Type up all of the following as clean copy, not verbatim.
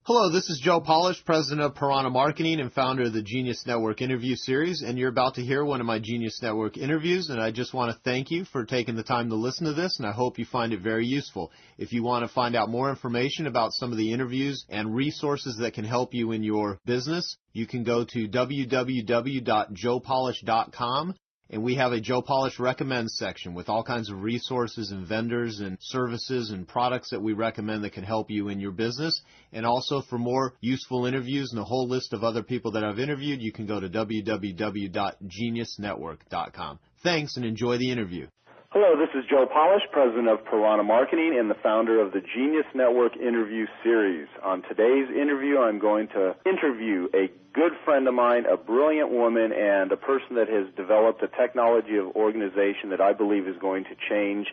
Hello, this is Joe Polish, president of Piranha Marketing and founder of the Genius Network interview series, and you're about to hear one of my Genius Network interviews, and I just want to thank you for taking the time to listen to this, and I hope you find it very useful. If you want to find out more information about some of the interviews and resources that can help you in your business, you can go to www.joepolish.com. And we have a Joe Polish Recommends section with all kinds of resources and vendors and services and products that we recommend that can help you in your business. And also for more useful interviews and a whole list of other people that I've interviewed, you can go to www.geniusnetwork.com. Thanks and enjoy the interview. Hello, this is Joe Polish, president of Piranha Marketing and the founder of the Genius Network interview series. On today's interview, I'm going to interview a good friend of mine, a brilliant woman, and a person that has developed a technology of organization that I believe is going to change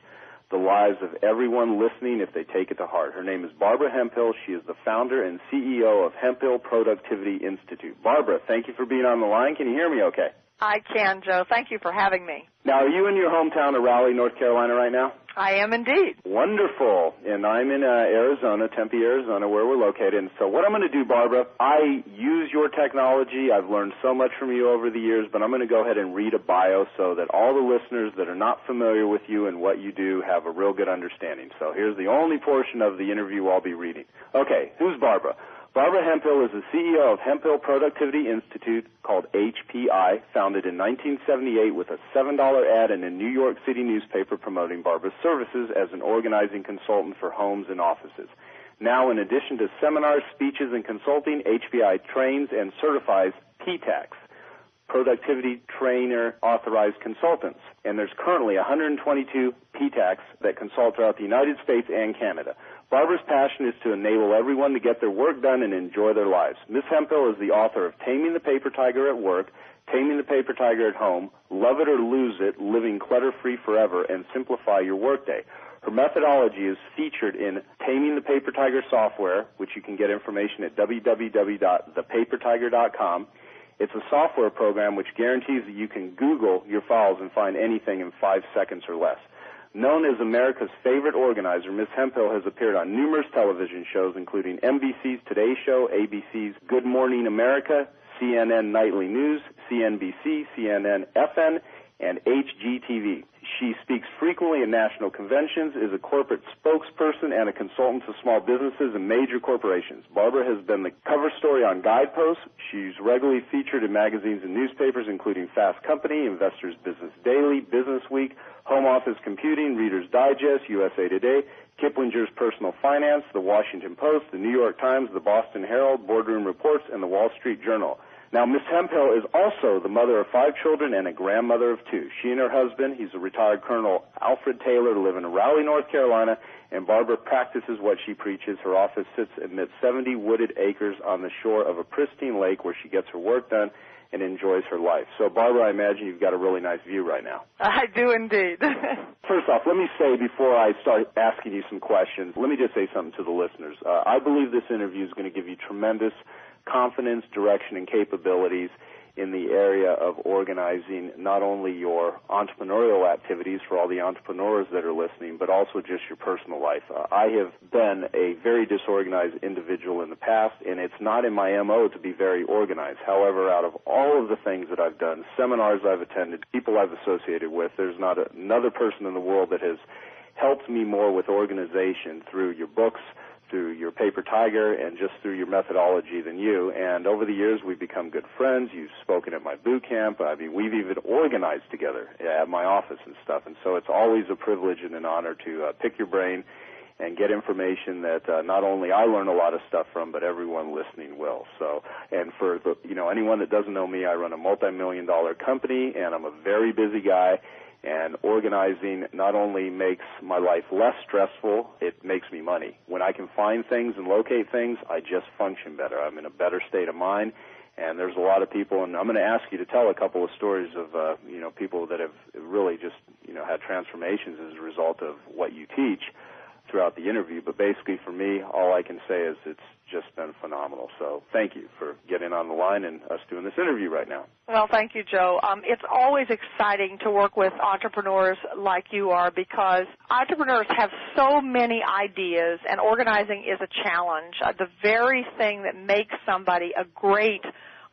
the lives of everyone listening if they take it to heart. Her name is Barbara Hemphill. She is the founder and CEO of Hemphill Productivity Institute. Barbara, thank you for being on the line. Can you hear me okay? I can, Joe. Thank you for having me. Now, are you in your hometown of Raleigh, North Carolina right now? I am indeed. Wonderful. And I'm in Arizona, Tempe, Arizona, where we're located. And so what I'm going to do, Barbara, I use your technology. I've learned so much from you over the years, but I'm going to go ahead and read a bio so that all the listeners that are not familiar with you and what you do have a real good understanding. So here's the only portion of the interview I'll be reading. Okay, who's Barbara? Barbara Hemphill is the CEO of Hemphill Productivity Institute, called HPI, founded in 1978 with a $7 ad in a New York City newspaper promoting Barbara's services as an organizing consultant for homes and offices. Now, in addition to seminars, speeches, and consulting, HPI trains and certifies PTACs, Productivity Trainer Authorized Consultants, and there's currently 122 PTACs that consult throughout the United States and Canada. Barbara's passion is to enable everyone to get their work done and enjoy their lives. Ms. Hemphill is the author of Taming the Paper Tiger at Work, Taming the Paper Tiger at Home, Love It or Lose It, Living Clutter-Free Forever, and Simplify Your Workday. Her methodology is featured in Taming the Paper Tiger software, which you can get information at www.thepapertiger.com. It's a software program which guarantees that you can Google your files and find anything in 5 seconds or less. Known as America's favorite organizer, Ms. Hemphill has appeared on numerous television shows, including NBC's Today Show, ABC's Good Morning America, CNN Nightly News, CNBC, CNN FN, and HGTV. She speaks frequently at national conventions, is a corporate spokesperson, and a consultant to small businesses and major corporations. Barbara has been the cover story on Guideposts. She's regularly featured in magazines and newspapers, including Fast Company, Investors Business Daily, Business Week, Home Office Computing, Reader's Digest, USA Today, Kiplinger's Personal Finance, The Washington Post, The New York Times, The Boston Herald, Boardroom Reports, and The Wall Street Journal. Now, Ms. Hemphill is also the mother of 5 children and a grandmother of 2. She and her husband, he's a retired Colonel Alfred Taylor, live in Raleigh, North Carolina, and Barbara practices what she preaches. Her office sits amidst 70 wooded acres on the shore of a pristine lake where she gets her work done and enjoys her life. So, Barbara, I imagine you've got a really nice view right now. I do indeed. First off, let me say before I start asking you some questions, let me just say something to the listeners. I believe this interview is going to give you tremendous confidence, direction, and capabilities in the area of organizing not only your entrepreneurial activities for all the entrepreneurs that are listening, but also just your personal life. I have been a very disorganized individual in the past, and it's not in my MO to be very organized. However, out of all of the things that I've done, seminars I've attended, people I've associated with, there's not another person in the world that has helped me more with organization through your books, through your Paper Tiger, and just through your methodology than you. And over the years, we've become good friends. You've spoken at my boot camp. I mean, we've even organized together at my office and stuff. And so it's always a privilege and an honor to pick your brain and get information that not only I learn a lot of stuff from, but everyone listening will. So, and for the, anyone that doesn't know me, I run a multi-million-dollar company, and I'm a very busy guy. And organizing not only makes my life less stressful, it makes me money. When I can find things and locate things, I just function better. I'm in a better state of mind. And there's a lot of people, and I'm going to ask you to tell a couple of stories of, people that have really just, had transformations as a result of what you teach. throughout the interview. But basically for me, all I can say is it's just been phenomenal. So thank you for getting on the line and us doing this interview right now. Well, thank you, Joe. It's always exciting to work with entrepreneurs like you are, because entrepreneurs have so many ideas, and organizing is a challenge. The very thing that makes somebody a great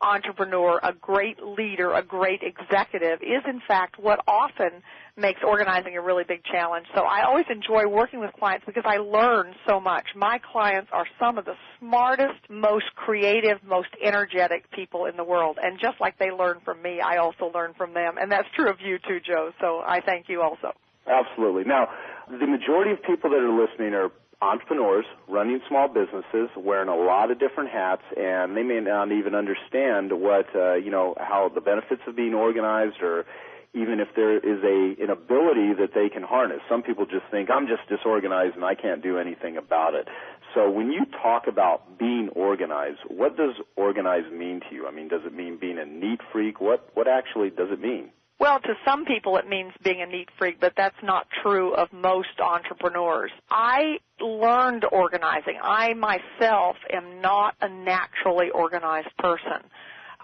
entrepreneur, a great leader, a great executive is, in fact, what often makes organizing a really big challenge. So I always enjoy working with clients because I learn so much. My clients are some of the smartest, most creative, most energetic people in the world. And just like they learn from me, I also learn from them. And that's true of you too, Joe. So I thank you also. Absolutely. Now, the majority of people that are listening are entrepreneurs running small businesses, wearing a lot of different hats, and they may not even understand what, how the benefits of being organized, or even if there is an ability that they can harness. Some people just think, I'm just disorganized and I can't do anything about it. So when you talk about being organized, what does organized mean to you? I mean, does it mean being a neat freak? What actually does it mean? Well, to some people it means being a neat freak, but that's not true of most entrepreneurs. I learned organizing. I myself am not a naturally organized person.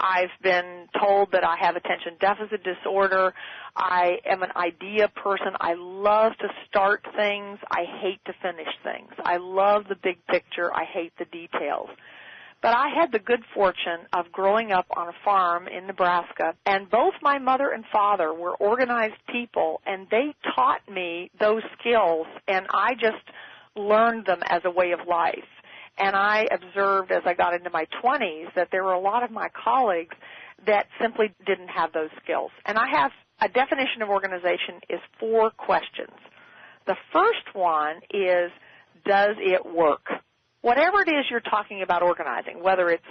I've been told that I have attention deficit disorder. I am an idea person. I love to start things. I hate to finish things. I love the big picture. I hate the details. But I had the good fortune of growing up on a farm in Nebraska, and both my mother and father were organized people, and they taught me those skills, and I just learned them as a way of life. And I observed as I got into my 20s that there were a lot of my colleagues that simply didn't have those skills. And I have a definition of organization is 4 questions. The first one is, does it work? Whatever it is you're talking about organizing, whether it's,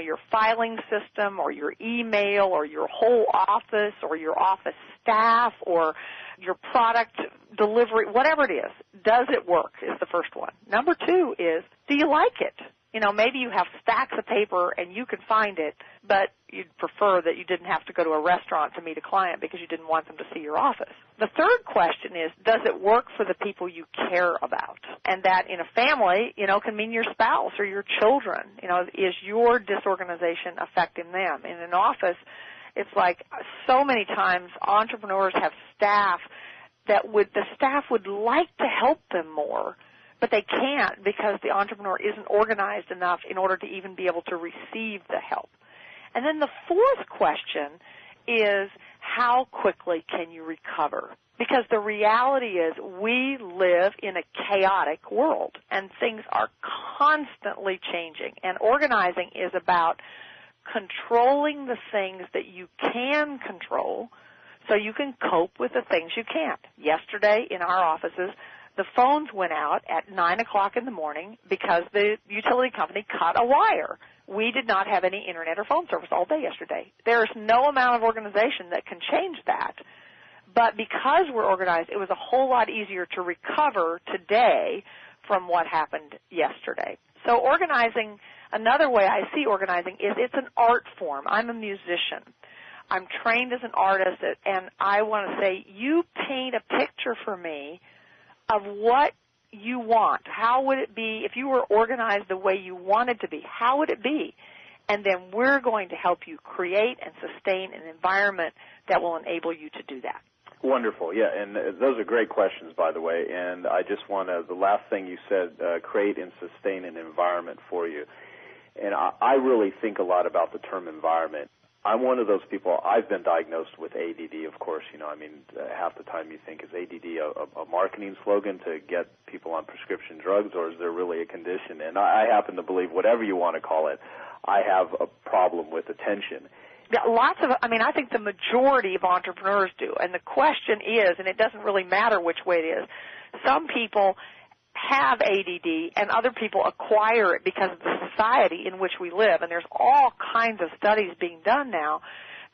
your filing system or your email or your whole office or your office staff or your product delivery, whatever it is, does it work is the first one. Number 2 is, do you like it? Maybe you have stacks of paper and you can find it, but you'd prefer that you didn't have to go to a restaurant to meet a client because you didn't want them to see your office. The third question is, does it work for the people you care about? And that in a family, can mean your spouse or your children. Is your disorganization affecting them? In an office, it's like so many times entrepreneurs have staff the staff would like to help them more, but they can't because the entrepreneur isn't organized enough in order to even be able to receive the help. And then the fourth question is, how quickly can you recover? Because the reality is we live in a chaotic world, and things are constantly changing. And organizing is about controlling the things that you can control so you can cope with the things you can't. Yesterday in our offices, the phones went out at 9 o'clock in the morning because the utility company cut a wire. We did not have any internet or phone service all day yesterday. There is no amount of organization that can change that. But because we're organized, it was a whole lot easier to recover today from what happened yesterday. So organizing, another way I see organizing is it's an art form. I'm a musician. I'm trained as an artist, and I want to say, you paint a picture for me of what you want. How would it be if you were organized the way you wanted to be? How would it be? And then we're going to help you create and sustain an environment that will enable you to do that. Wonderful, yeah, and those are great questions, by the way, and I just want to, the last thing you said, create and sustain an environment for you. And I really think a lot about the term environment. I'm one of those people, I've been diagnosed with ADD, of course, half the time you think, is ADD a marketing slogan to get people on prescription drugs, or is there really a condition? And I happen to believe, whatever you want to call it, I have a problem with attention. Yeah, I think the majority of entrepreneurs do. And the question is, and it doesn't really matter which way it is, some people have ADD and other people acquire it because of the society in which we live. And there's all kinds of studies being done now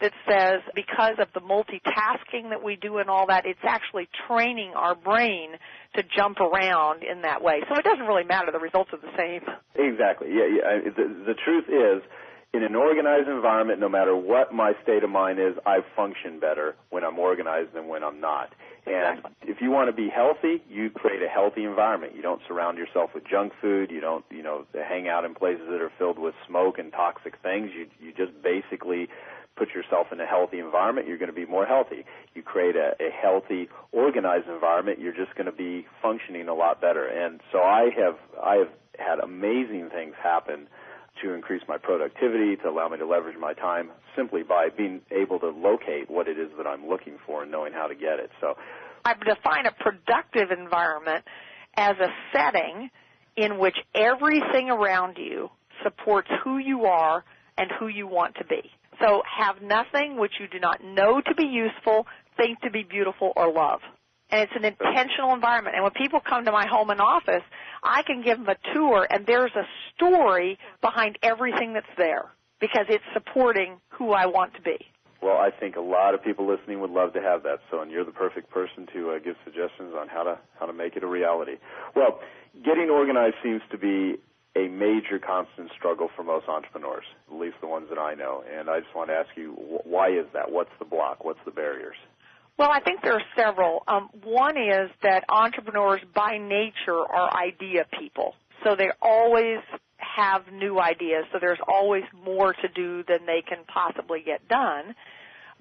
that says because of the multitasking that we do and all that, it's actually training our brain to jump around in that way. So it doesn't really matter. The results are the same. Exactly. Yeah. The truth is, in an organized environment, no matter what my state of mind is, I function better when I'm organized than when I'm not. And if you want to be healthy, you create a healthy environment. You don't surround yourself with junk food. You don't, hang out in places that are filled with smoke and toxic things. You just basically put yourself in a healthy environment. You're going to be more healthy. You create a healthy, organized environment. You're just going to be functioning a lot better. And so I have had amazing things happen to increase my productivity, to allow me to leverage my time simply by being able to locate what it is that I'm looking for and knowing how to get it. So I define a productive environment as a setting in which everything around you supports who you are and who you want to be. So have nothing which you do not know to be useful, think to be beautiful, or love. And it's an intentional environment. And when people come to my home and office, I can give them a tour, and there's a story behind everything that's there because it's supporting who I want to be. Well, I think a lot of people listening would love to have that. So, and you're the perfect person to give suggestions on how to make it a reality. Well, getting organized seems to be a major constant struggle for most entrepreneurs, at least the ones that I know. And I just want to ask you, why is that? What's the block? What's the barriers? Well, I think there are several. One is that entrepreneurs by nature are idea people. So they always have new ideas, so there's always more to do than they can possibly get done.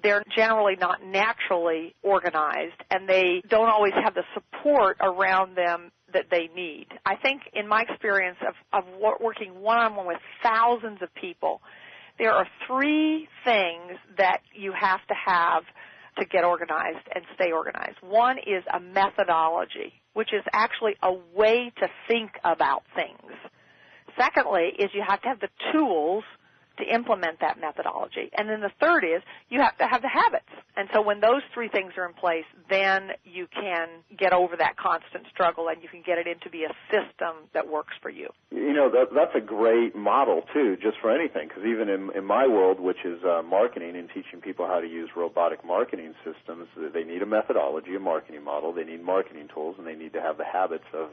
They're generally not naturally organized, and they don't always have the support around them that they need. I think in my experience of working one-on-one with thousands of people, there are three things that you have to get organized and stay organized. One is a methodology, which is actually a way to think about things. Secondly is you have to have the tools to implement that methodology. And then the third is you have to have the habits. And so when those three things are in place, then you can get over that constant struggle and you can get it into be a system that works for you. That's a great model, too, just for anything, because even in my world, which is marketing and teaching people how to use robotic marketing systems, they need a methodology, a marketing model, they need marketing tools, and they need to have the habits of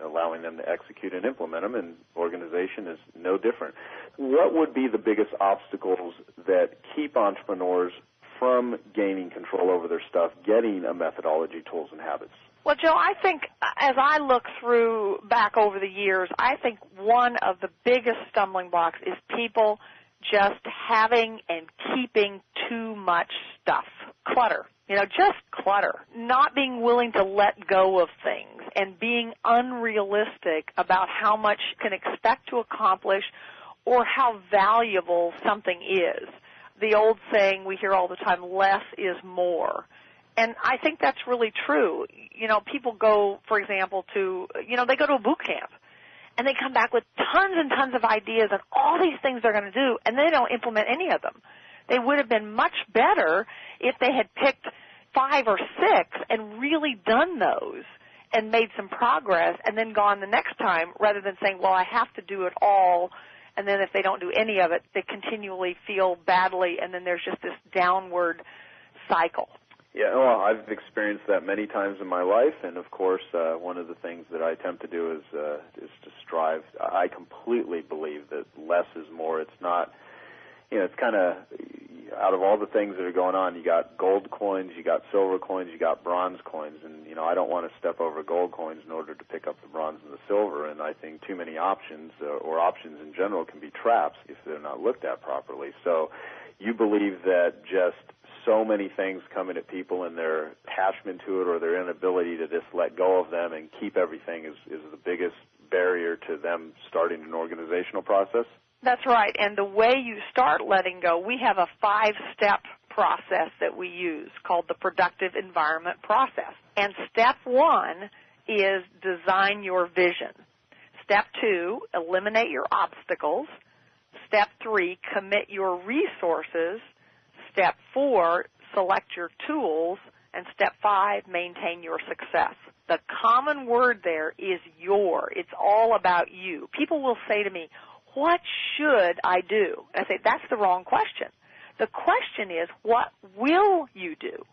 allowing them to execute and implement them, and organization is no different. What would be the biggest obstacles that keep entrepreneurs from gaining control over their stuff, getting a methodology, tools, and habits? Well, Joe, I think as I look through back over the years, I think one of the biggest stumbling blocks is people just having and keeping too much stuff. Clutter. Just clutter. Not being willing to let go of things and being unrealistic about how much you can expect to accomplish or how valuable something is. The old saying we hear all the time, less is more. And I think that's really true. People go, for example, they go to a boot camp, and they come back with tons and tons of ideas and all these things they're going to do, and they don't implement any of them. They would have been much better if they had picked 5 or 6 and really done those and made some progress and then gone the next time rather than saying, well, I have to do it all, and then if they don't do any of it, they continually feel badly, and then there's just this downward cycle. Yeah, well, I've experienced that many times in my life, and of course, one of the things that I attempt to do is to strive. I completely believe that less is more. It's not, it's kind of out of all the things that are going on. You got gold coins, you got silver coins, you got bronze coins, and I don't want to step over gold coins in order to pick up the bronze and the silver. And I think too many options or options in general can be traps if they're not looked at properly. So, you believe that just so many things coming at people and their attachment to it or their inability to just let go of them and keep everything is the biggest barrier to them starting an organizational process? That's right. And the way you start letting go, we have a 5-step process that we use called the productive environment process. And step 1 is design your vision. Step 2, eliminate your obstacles. Step 3, commit your resources. Step 4, select your tools. And step 5, maintain your success. The common word there is your. It's all about you. People will say to me, what should I do? I say, that's the wrong question. The question is, what will you do?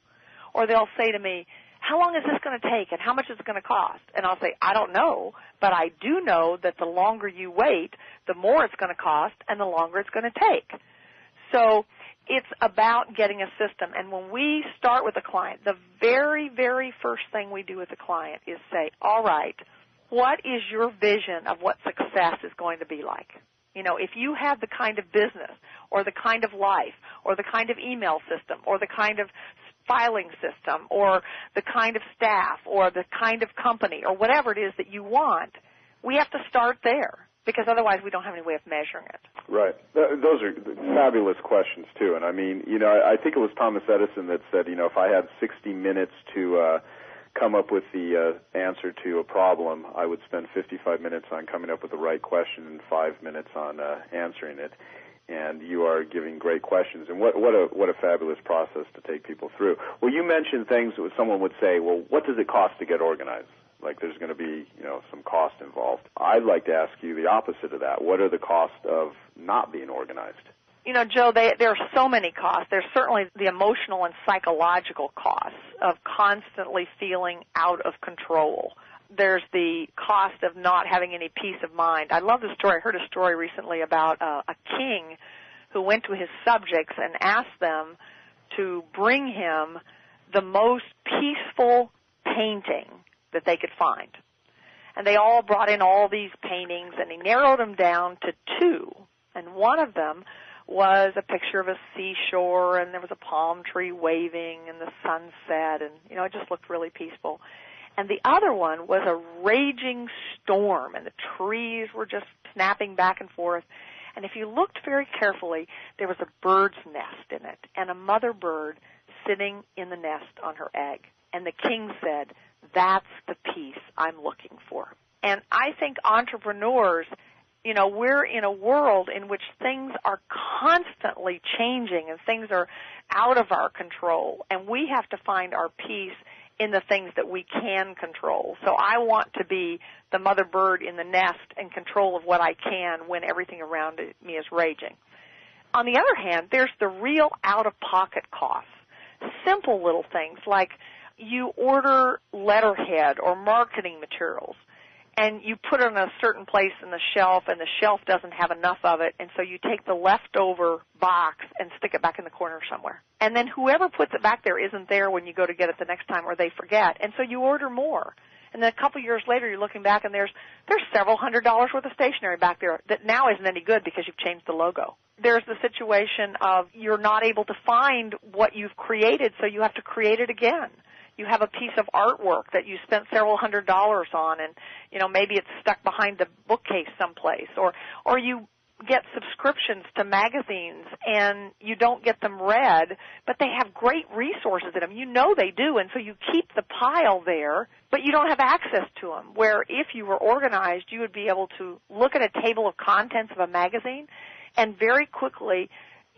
Or they'll say to me, how long is this going to take and how much is it going to cost? And I'll say, I don't know, but I do know that the longer you wait, the more it's going to cost and the longer it's going to take. So It's about getting a system. And when we start with a client, the very, very first thing we do with a client is say, all right, what is your vision of what success is going to be like? You know, if you have the kind of business or the kind of life or the kind of email system or the kind of filing system or the kind of staff or the kind of company or whatever it is that you want, we have to start there, because otherwise we don't have any way of measuring it. Right. Those are fabulous questions, too. And, I mean, you know, I think it was Thomas Edison that said, you know, if I had 60 minutes to come up with the answer to a problem, I would spend 55 minutes on coming up with the right question and 5 minutes on answering it. And you are giving great questions. And what a fabulous process to take people through. Well, you mentioned things that someone would say, well, what does it cost to get organized? Like there's going to be, you know, some cost involved. I'd like to ask you the opposite of that. What are the costs of not being organized? You know, Joe, there are so many costs. There's certainly the emotional and psychological costs of constantly feeling out of control. There's the cost of not having any peace of mind. I love the story. I heard a story recently about a king who went to his subjects and asked them to bring him the most peaceful painting that they could find. And they all brought in all these paintings, and he narrowed them down to two. And one of them was a picture of a seashore, and there was a palm tree waving, and the sunset, and, you know, it just looked really peaceful. And the other one was a raging storm, and the trees were just snapping back and forth. And if you looked very carefully, there was a bird's nest in it, and a mother bird sitting in the nest on her egg. And the king said, that's the peace I'm looking for. And I think entrepreneurs, you know, we're in a world in which things are constantly changing and things are out of our control, and we have to find our peace in the things that we can control. So I want to be the mother bird in the nest in control of what I can when everything around me is raging. On the other hand, there's the real out-of-pocket costs. Simple little things like you order letterhead or marketing materials, and you put it on a certain place in the shelf, and the shelf doesn't have enough of it, and so you take the leftover box and stick it back in the corner somewhere. And then whoever puts it back there isn't there when you go to get it the next time, or they forget, and so you order more. And then a couple years later, you're looking back, and there's several $100s worth of stationery back there that now isn't any good because you've changed the logo. There's the situation of you're not able to find what you've created, so you have to create it again. You have a piece of artwork that you spent several $100s on, and, you know, maybe it's stuck behind the bookcase someplace, or you get subscriptions to magazines and you don't get them read, but they have great resources in them. You know they do, and so you keep the pile there, but you don't have access to them, where if you were organized, you would be able to look at a table of contents of a magazine and very quickly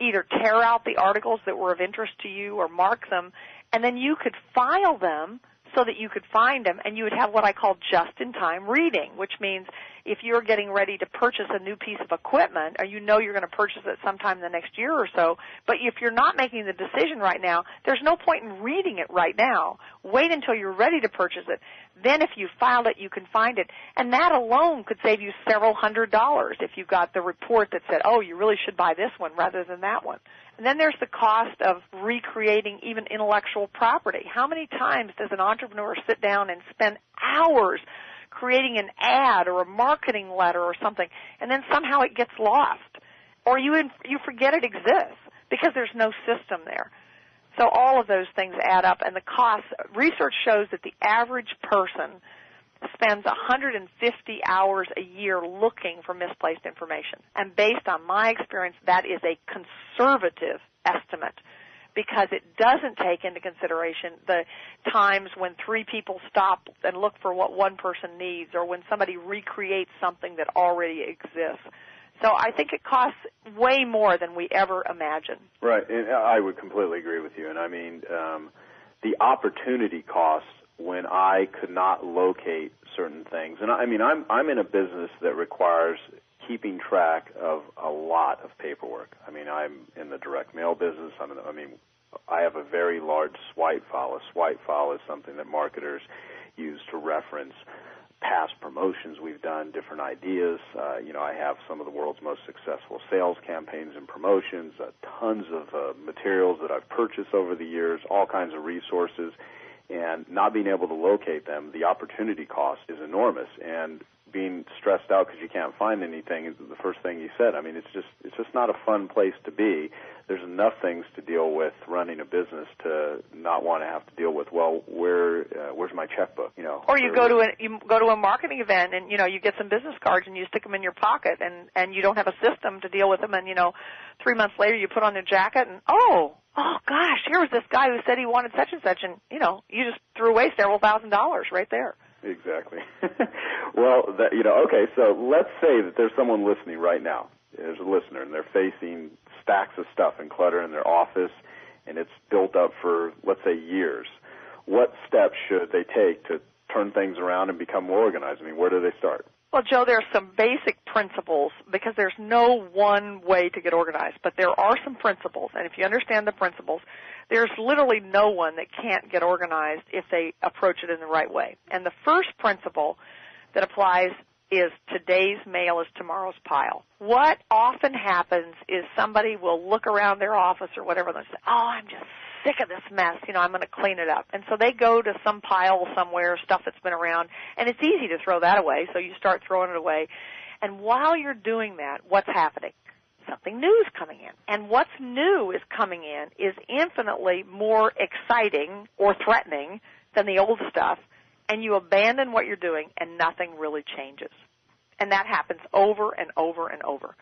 either tear out the articles that were of interest to you or mark them, and then you could file them so that you could find them, and you would have what I call just-in-time reading, which means if you're getting ready to purchase a new piece of equipment, or you know you're going to purchase it sometime in the next year or so, but if you're not making the decision right now, there's no point in reading it right now. Wait until you're ready to purchase it. Then if you filed it, you can find it. And that alone could save you several $100s if you got the report that said, oh, you really should buy this one rather than that one. And then there's the cost of recreating even intellectual property. How many times does an entrepreneur sit down and spend hours creating an ad or a marketing letter or something, and then somehow it gets lost, or you forget it exists because there's no system there? So all of those things add up, and the costs, research shows that the average person spends 150 hours a year looking for misplaced information. And based on my experience, that is a conservative estimate because it doesn't take into consideration the times when 3 people stop and look for what one person needs, or when somebody recreates something that already exists. So I think it costs way more than we ever imagined. Right, and I would completely agree with you. And I mean, the opportunity costs when I could not locate certain things. And I mean, I'm in a business that requires keeping track of a lot of paperwork. I mean, I'm in the direct mail business. I have a very large swipe file. A swipe file is something that marketers use to reference past promotions we've done, different ideas. I have some of the world's most successful sales campaigns and promotions, tons of materials that I've purchased over the years, all kinds of resources, and not being able to locate them, the opportunity cost is enormous. And being stressed out because you can't find anything is the first thing you said. I mean, it's just not a fun place to be. There's enough things to deal with running a business to not want to have to deal with, well, where's my checkbook? Or you go to a marketing event and you get some business cards and you stick them in your pocket and you don't have a system to deal with them, and 3 months later you put on your jacket and oh gosh, here was this guy who said he wanted such and such, and you just threw away several $1,000s right there. Exactly. Well, okay, so let's say that there's someone listening right now. There's a listener, and they're facing stacks of stuff and clutter in their office, and it's built up for, let's say, years. What steps should they take to turn things around and become more organized? I mean, where do they start? Well, Joe, there are some basic principles because there's no one way to get organized, but there are some principles, and if you understand the principles, there's literally no one that can't get organized if they approach it in the right way. And the first principle that applies is today's mail is tomorrow's pile. What often happens is somebody will look around their office or whatever and they'll say, oh, I'm just sick of this mess, I'm going to clean it up. And so they go to some pile somewhere, stuff that's been around, and it's easy to throw that away, so you start throwing it away. And while you're doing that, what's happening? Something new is coming in. And what's new is coming in is infinitely more exciting or threatening than the old stuff, and you abandon what you're doing and nothing really changes. And that happens over and over and over.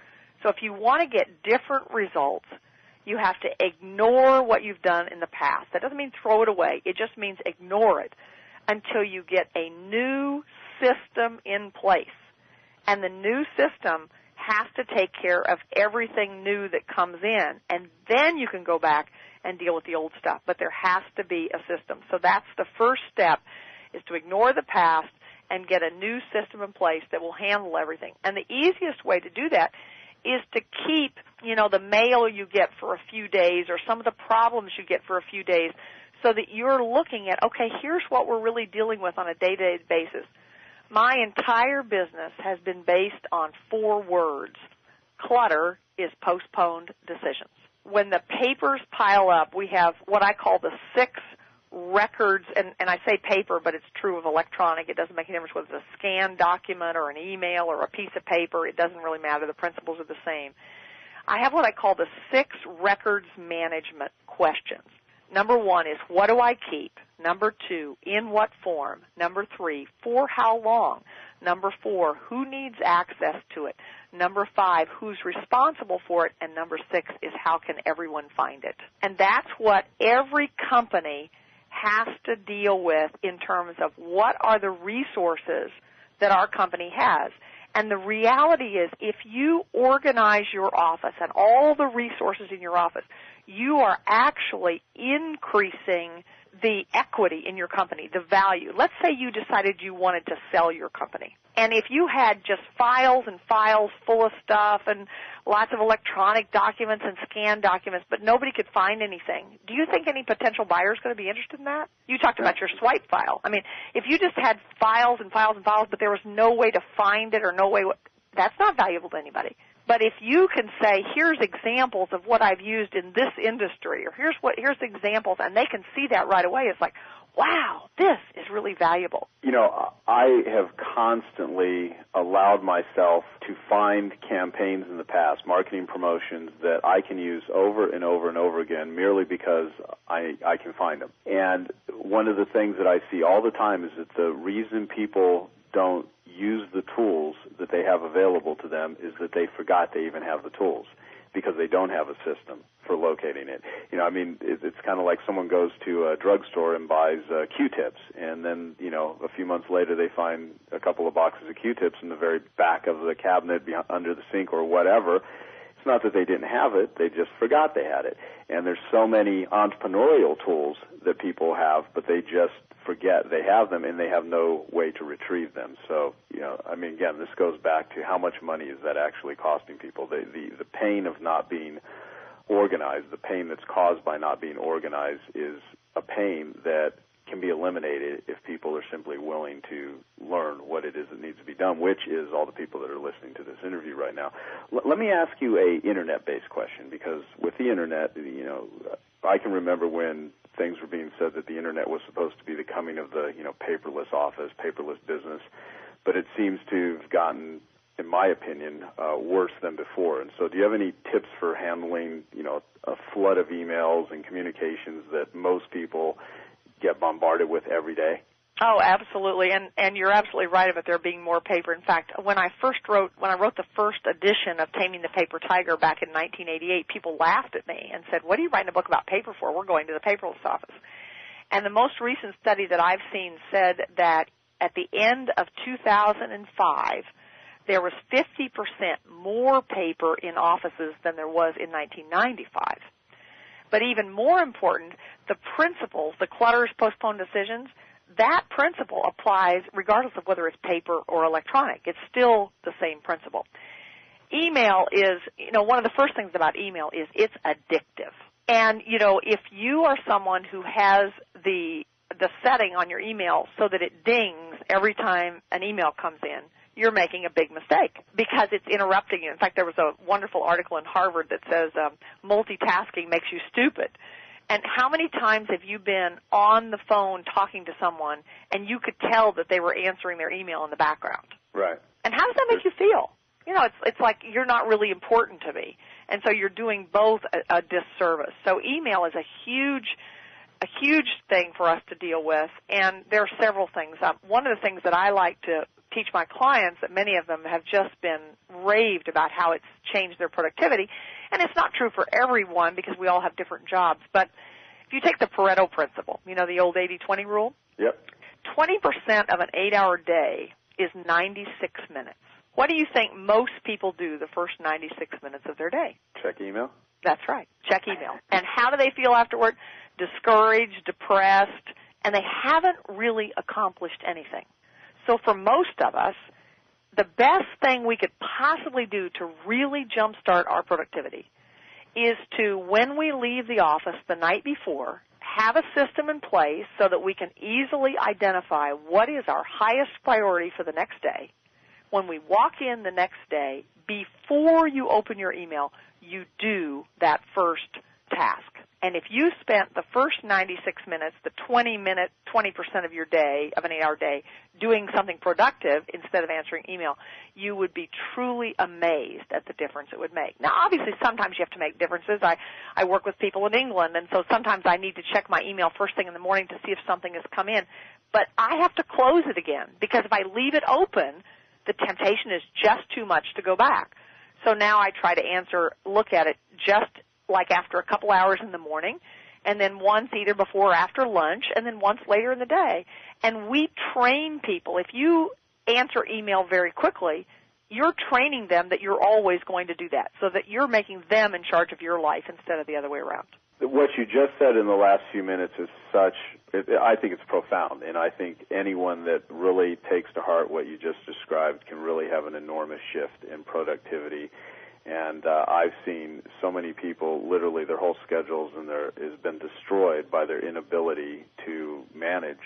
So if you want to get different results, you have to ignore what you've done in the past. That doesn't mean throw it away. It just means ignore it until you get a new system in place. And the new system has to take care of everything new that comes in, and then you can go back and deal with the old stuff. But there has to be a system. So that's the first step, is to ignore the past and get a new system in place that will handle everything. And the easiest way to do that is to keep, the mail you get for a few days or some of the problems you get for a few days so that you're looking at, okay, here's what we're really dealing with on a day-to-day basis. My entire business has been based on 4 words. Clutter is postponed decisions. When the papers pile up, we have what I call the 6 records, and I say paper, but it's true of electronic. It doesn't make any difference whether it's a scanned document or an email or a piece of paper. It doesn't really matter. The principles are the same. I have what I call the 6 records management questions. Number 1 is, what do I keep? Number 2, in what form? Number 3, for how long? Number 4, who needs access to it? Number 5, who's responsible for it? And number 6 is, how can everyone find it? And that's what every company has to deal with in terms of what are the resources that our company has. And the reality is, if you organize your office and all the resources in your office, you are actually increasing the equity in your company, the value. Let's say you decided you wanted to sell your company. And if you had just files and files full of stuff and lots of electronic documents and scanned documents, but nobody could find anything, do you think any potential buyer is going to be interested in that? You talked about your swipe file. I mean, if you just had files and files and files, but there was no way to find it or no way, that's not valuable to anybody. But if you can say, here's examples of what I've used in this industry, or here's examples, and they can see that right away, it's like, wow, this is really valuable. I have constantly allowed myself to find campaigns in the past, marketing promotions, that I can use over and over and over again merely because I can find them. And one of the things that I see all the time is that the reason people don't use the tools that they have available to them is that they forgot they even have the tools because they don't have a system for locating it. It's kind of like someone goes to a drugstore and buys Q-tips, and then, a few months later they find a couple of boxes of Q-tips in the very back of the cabinet under the sink or whatever. It's not that they didn't have it, they just forgot they had it. And there's so many entrepreneurial tools that people have, but they just forget they have them, and they have no way to retrieve them. So, again, this goes back to how much money is that actually costing people. The pain of not being organized, the pain that's caused by not being organized is a pain that can be eliminated if people are simply willing to learn what it is that needs to be done, which is all the people that are listening to this interview right now. Let me ask you a internet-based question, because with the internet, I can remember when things were being said that the internet was supposed to be the coming of the, paperless office, paperless business, but it seems to have gotten, in my opinion, worse than before. And so do you have any tips for handling, a flood of emails and communications that most people get bombarded with every day? Oh, absolutely, and you're absolutely right about there being more paper. In fact, when I wrote the first edition of Taming the Paper Tiger back in 1988, people laughed at me and said, "What are you writing a book about paper for? We're going to the paperless office." And the most recent study that I've seen said that at the end of 2005, there was 50% more paper in offices than there was in 1995. But even more important, the principles, the clutters, postpone decisions, that principle applies regardless of whether it's paper or electronic. It's still the same principle. Email is, one of the first things about email is it's addictive. And, if you are someone who has the setting on your email so that it dings every time an email comes in, you're making a big mistake because it's interrupting you. In fact, there was a wonderful article in Harvard that says multitasking makes you stupid. And how many times have you been on the phone talking to someone and you could tell that they were answering their email in the background? Right. And how does that make you feel? It's like you're not really important to me. And so you're doing both a disservice. So email is a huge thing for us to deal with, and there are several things. One of the things that I like to teach my clients, that many of them have just been raved about how it's changed their productivity, and it's not true for everyone because we all have different jobs, but if you take the Pareto principle, the old 80-20 rule, yep. 20% of an 8-hour day is 96 minutes. What do you think most people do the first 96 minutes of their day? Check email. That's right. Check email. And how do they feel afterward? Discouraged, depressed, and they haven't really accomplished anything. So for most of us, the best thing we could possibly do to really jumpstart our productivity is to, when we leave the office the night before, have a system in place so that we can easily identify what is our highest priority for the next day. When we walk in the next day, before you open your email, you do that first task. And if you spent the first 96 minutes, the 20% of your day, of an 8-hour day, doing something productive instead of answering email, you would be truly amazed at the difference it would make. Now, obviously, sometimes you have to make differences. I work with people in England, and so sometimes I need to check my email first thing in the morning to see if something has come in. But I have to close it again, because if I leave it open, the temptation is just too much to go back. So now I try to look at it just like after a couple hours in the morning, and then once either before or after lunch, and then once later in the day. And we train people. If you answer email very quickly, you're training them that you're always going to do that, so that you're making them in charge of your life instead of the other way around. What you just said in the last few minutes is I think it's profound, and I think anyone that really takes to heart what you just described can really have an enormous shift in productivity. And I've seen so many people, literally their whole schedules has been destroyed by their inability to manage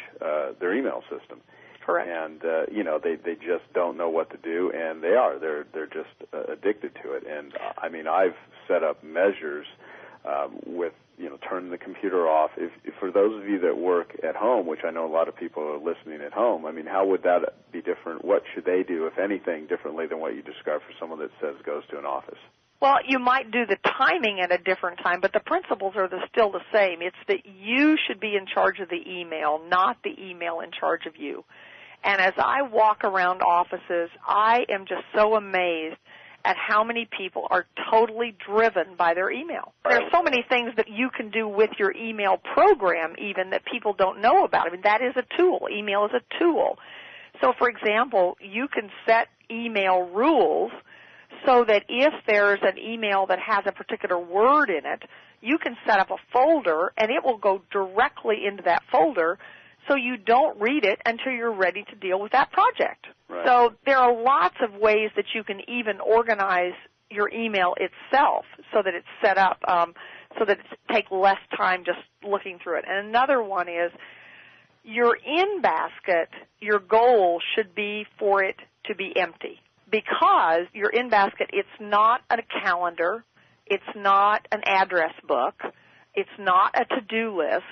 their email system. Correct. And they just don't know what to do, and they're just addicted to it. And I mean, I've set up measures with turning the computer off. If for those of you that work at home, which I know a lot of people are listening at home, I mean, how would that be different? What should they do, if anything, differently than what you described for someone that says goes to an office? Well, you might do the timing at a different time, but the principles are still the same. It's that you should be in charge of the email, not the email in charge of you. And as I walk around offices, I am just so amazed at how many people are totally driven by their email. There are so many things that you can do with your email program even that people don't know about. I mean, that is a tool. Email is a tool. So, for example, you can set email rules so that if there's an email that has a particular word in it, you can set up a folder and it will go directly into that folder, so you don't read it until you're ready to deal with that project. Right. So there are lots of ways that you can even organize your email itself so that it's set up so that it takes less time just looking through it. And another one is your in basket, your goal should be for it to be empty, because your in basket, it's not a calendar, it's not an address book, it's not a to-do list.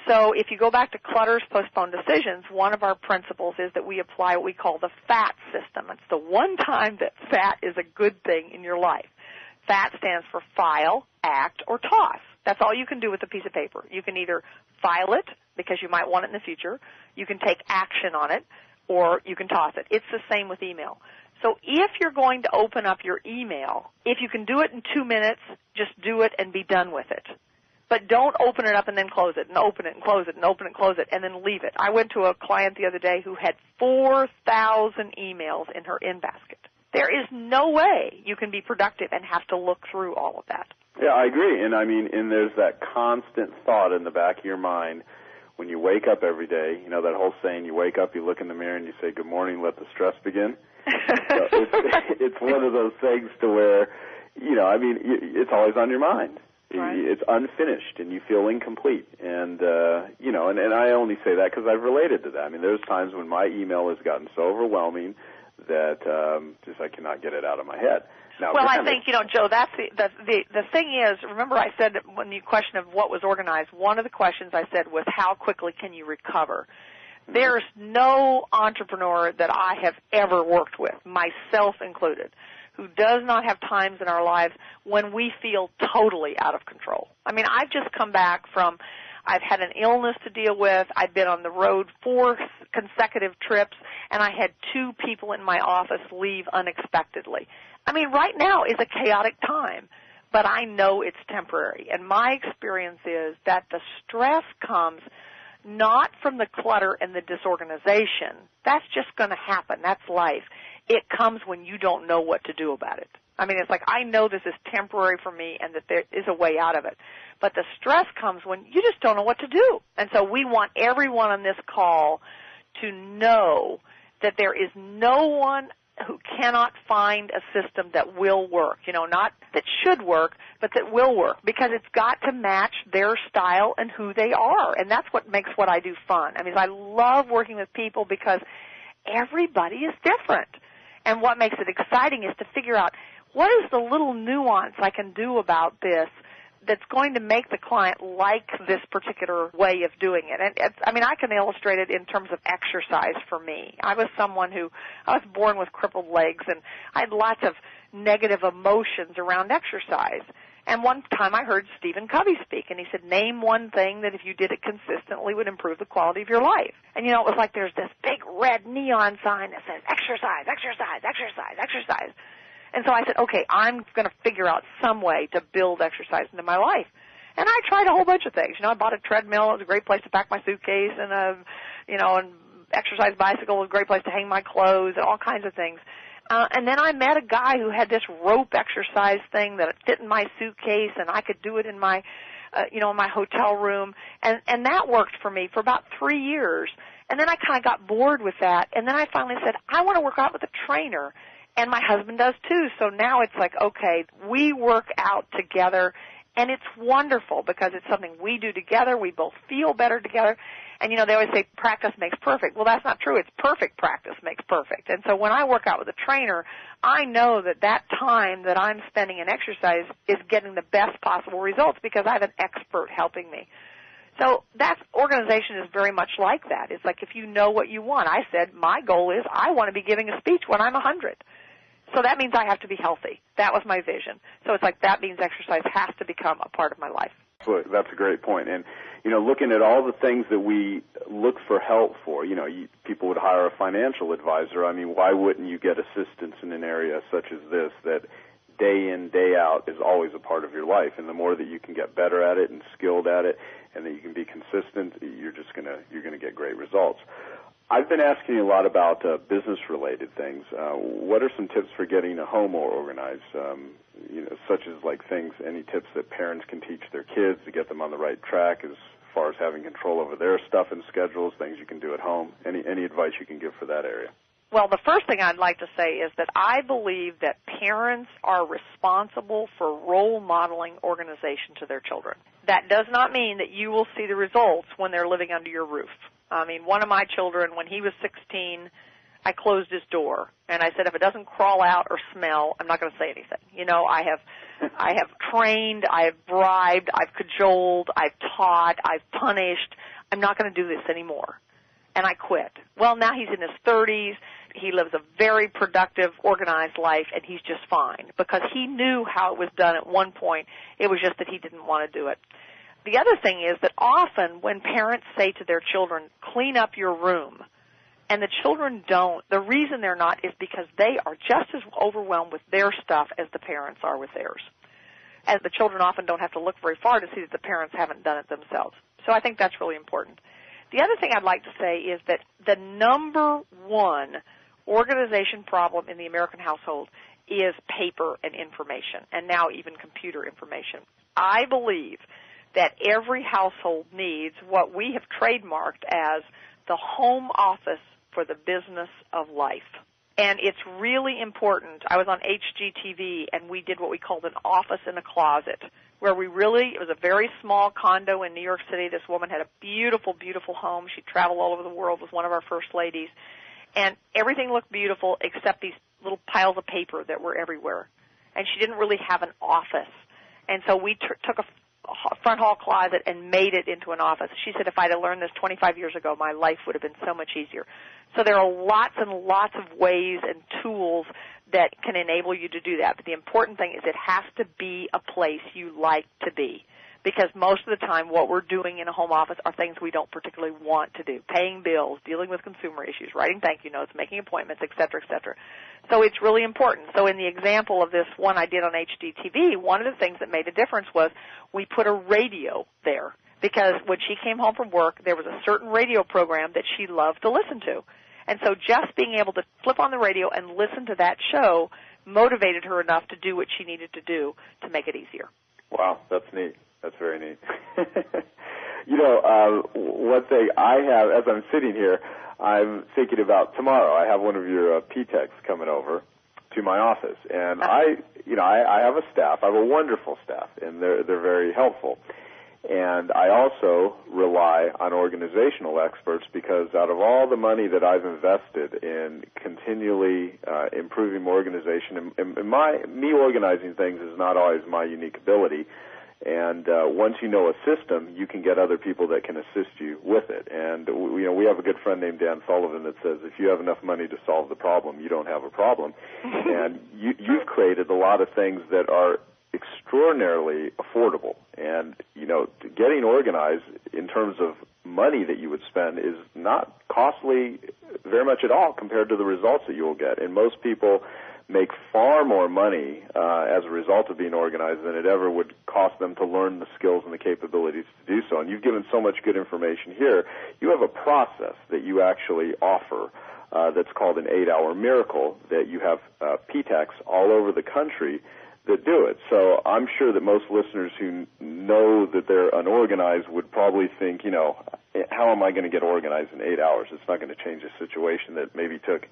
So if you go back to Clutter's Postponed Decisions, one of our principles is that we apply what we call the FAT system. It's the one time that FAT is a good thing in your life. FAT stands for file, act, or toss. That's all you can do with a piece of paper. You can either file it, because you might want it in the future, you can take action on it, or you can toss it. It's the same with email. So if you're going to open up your email, if you can do it in 2 minutes, just do it and be done with it. But don't open it up and then close it, and open it and close it, and open it and close it, and then leave it. I went to a client the other day who had 4,000 emails in her in-basket. There is no way you can be productive and have to look through all of that. Yeah, I agree. And and there's that constant thought in the back of your mind when you wake up every day. You know, that whole saying, you wake up, you look in the mirror, and you say, good morning, let the stress begin. So it's one of those things to where, it's always on your mind. Right. It's unfinished, and you feel incomplete. And, and I only say that because I've related to that. I mean, there's times when my email has gotten so overwhelming that just I cannot get it out of my head. Now, well, I think, Joe, that's the thing is, remember I said that when the question of what was organized, one of the questions I said was how quickly can you recover? There's no entrepreneur that I have ever worked with, myself included, who does not have times in our lives when we feel totally out of control. I mean, I've just come back from, I've had an illness to deal with, I've been on the road 4 consecutive trips, and I had 2 people in my office leave unexpectedly. I mean, right now is a chaotic time, but I know it's temporary. And my experience is that the stress comes not from the clutter and the disorganization. That's just going to happen. That's life. It comes when you don't know what to do about it. I mean, it's like, I know this is temporary for me and that there is a way out of it. But the stress comes when you just don't know what to do. And so we want everyone on this call to know that there is no one who cannot find a system that will work, not that should work, but that will work, because it's got to match their style and who they are. And that's what makes what I do fun. I mean, I love working with people because everybody is different. And what makes it exciting is to figure out what is the little nuance I can do about this that's going to make the client like this particular way of doing it. And I can illustrate it in terms of exercise for me. I was born with crippled legs, and I had lots of negative emotions around exercise. And one time I heard Stephen Covey speak, and he said, name one thing that if you did it consistently would improve the quality of your life. And, it was like there's this big red neon sign that says exercise, exercise, exercise, exercise. And so I said, okay, I'm going to figure out some way to build exercise into my life. And I tried a whole bunch of things. I bought a treadmill. It was a great place to pack my suitcase, and an exercise bicycle was a great place to hang my clothes, and all kinds of things. And then I met a guy who had this rope exercise thing that fit in my suitcase, and I could do it in my, in my hotel room. And that worked for me for about 3 years. And then I kind of got bored with that. And then I finally said, I want to work out with a trainer. And my husband does too. So now it's like, okay, we work out together, and it's wonderful because it's something we do together. We both feel better together. And, they always say practice makes perfect. Well, that's not true. It's perfect practice makes perfect. And so when I work out with a trainer, I know that time that I'm spending in exercise is getting the best possible results because I have an expert helping me. So organization is very much like that. It's like if you know what you want. I said my goal is I want to be giving a speech when I'm 100. So that means I have to be healthy. That was my vision. So it's like that means exercise has to become a part of my life. That's a great point. And, looking at all the things that we look for help for, people would hire a financial advisor. I mean, why wouldn't you get assistance in an area such as this that day in, day out is always a part of your life? And the more that you can get better at it and skilled at it and that you can be consistent, you're going to get great results. I've been asking you a lot about business-related things. What are some tips for getting a home more organized, such as any tips that parents can teach their kids to get them on the right track as far as having control over their stuff and schedules, things you can do at home? Any advice you can give for that area? Well, the first thing I'd like to say is that I believe that parents are responsible for role modeling organization to their children. That does not mean that you will see the results when they're living under your roof. I mean, one of my children, when he was 16, I closed his door, and I said, if it doesn't crawl out or smell, I'm not going to say anything. You know, I have trained, I have bribed, I've cajoled, I've taught, I've punished. I'm not going to do this anymore. And I quit. Well, now he's in his 30s. He lives a very productive, organized life, and he's just fine because he knew how it was done at one point. It was just that he didn't want to do it. The other thing is that often when parents say to their children, clean up your room, and the children don't, the reason they're not is because they are just as overwhelmed with their stuff as the parents are with theirs. And the children often don't have to look very far to see that the parents haven't done it themselves. So I think that's really important. The other thing I'd like to say is that the number one organization problem in the American household is paper and information, and now even computer information. I believe that every household needs what we have trademarked as the home office for the business of life. And it's really important. I was on HGTV, and we did what we called an office in a closet, where it was a very small condo in New York City. This woman had a beautiful, beautiful home. She traveled all over the world, was one of our first ladies. And everything looked beautiful except these little piles of paper that were everywhere. And she didn't really have an office. And so we took a front hall closet and made it into an office. She said, if I'd have learned this 25 years ago, my life would have been so much easier. So there are lots and lots of ways and tools that can enable you to do that. But the important thing is it has to be a place you like to be. Because most of the time what we're doing in a home office are things we don't particularly want to do. Paying bills, dealing with consumer issues, writing thank you notes, making appointments, et cetera, et cetera. So it's really important. So in the example of this one I did on HGTV, one of the things that made a difference was we put a radio there. Because when she came home from work, there was a certain radio program that she loved to listen to. And so just being able to flip on the radio and listen to that show motivated her enough to do what she needed to do to make it easier. Wow, that's neat. That's very neat. You know, one thing I have, as I'm sitting here, I'm thinking about tomorrow. I have one of your P-Techs coming over to my office, and I have a staff. I have a wonderful staff, and they're very helpful. And I also rely on organizational experts because out of all the money that I've invested in continually improving my organization, and me organizing things is not always my unique ability. And once you know a system, you can get other people that can assist you with it. And we have a good friend named Dan Sullivan that says, if you have enough money to solve the problem, you don't have a problem. And you've created a lot of things that are extraordinarily affordable. And, getting organized in terms of money that you would spend is not costly very much at all compared to the results that you will get. And most people make far more money as a result of being organized than it ever would cost them to learn the skills and the capabilities to do so. And you've given so much good information here. You have a process that you actually offer that's called an 8-hour miracle that you have P-Techs all over the country that do it. So I'm sure that most listeners who know that they're unorganized would probably think, how am I going to get organized in 8 hours? It's not going to change a situation that maybe took,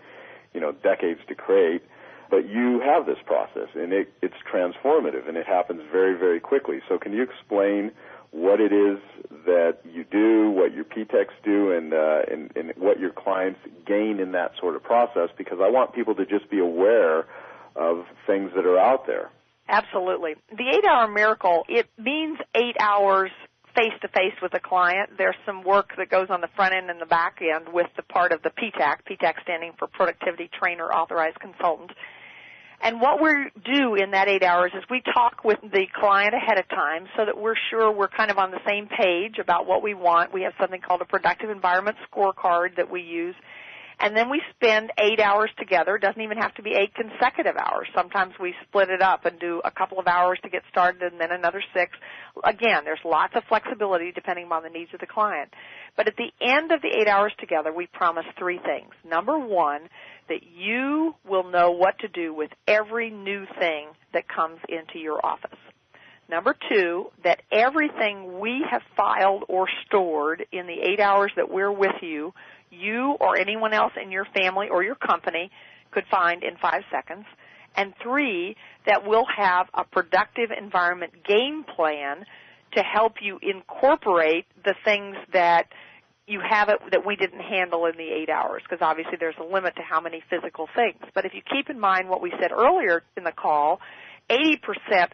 decades to create. But you have this process, and it's transformative, and it happens very, very quickly. So can you explain what it is that you do, what your P-Techs do, and what your clients gain in that sort of process? Because I want people to just be aware of things that are out there. Absolutely. The 8-hour miracle, it means 8 hours face-to-face with a client. There's some work that goes on the front end and the back end with the part of the P-TAC standing for Productivity Trainer Authorized Consultant. And what we do in that 8 hours is we talk with the client ahead of time so that we're sure we're kind of on the same page about what we want. We have something called a Productive Environment Scorecard that we use. And then we spend 8 hours together. It doesn't even have to be 8 consecutive hours. Sometimes we split it up and do a couple of hours to get started and then another 6. Again, there's lots of flexibility depending on the needs of the client. But at the end of the 8 hours together, we promise 3 things. Number 1, that you will know what to do with every new thing that comes into your office. Number 2, that everything we have filed or stored in the 8 hours that we're with you or anyone else in your family or your company could find in 5 seconds. And 3, that we'll have a productive environment game plan to help you incorporate the things that you have it that we didn't handle in the 8 hours, because obviously there's a limit to how many physical things. But if you keep in mind what we said earlier in the call, 80%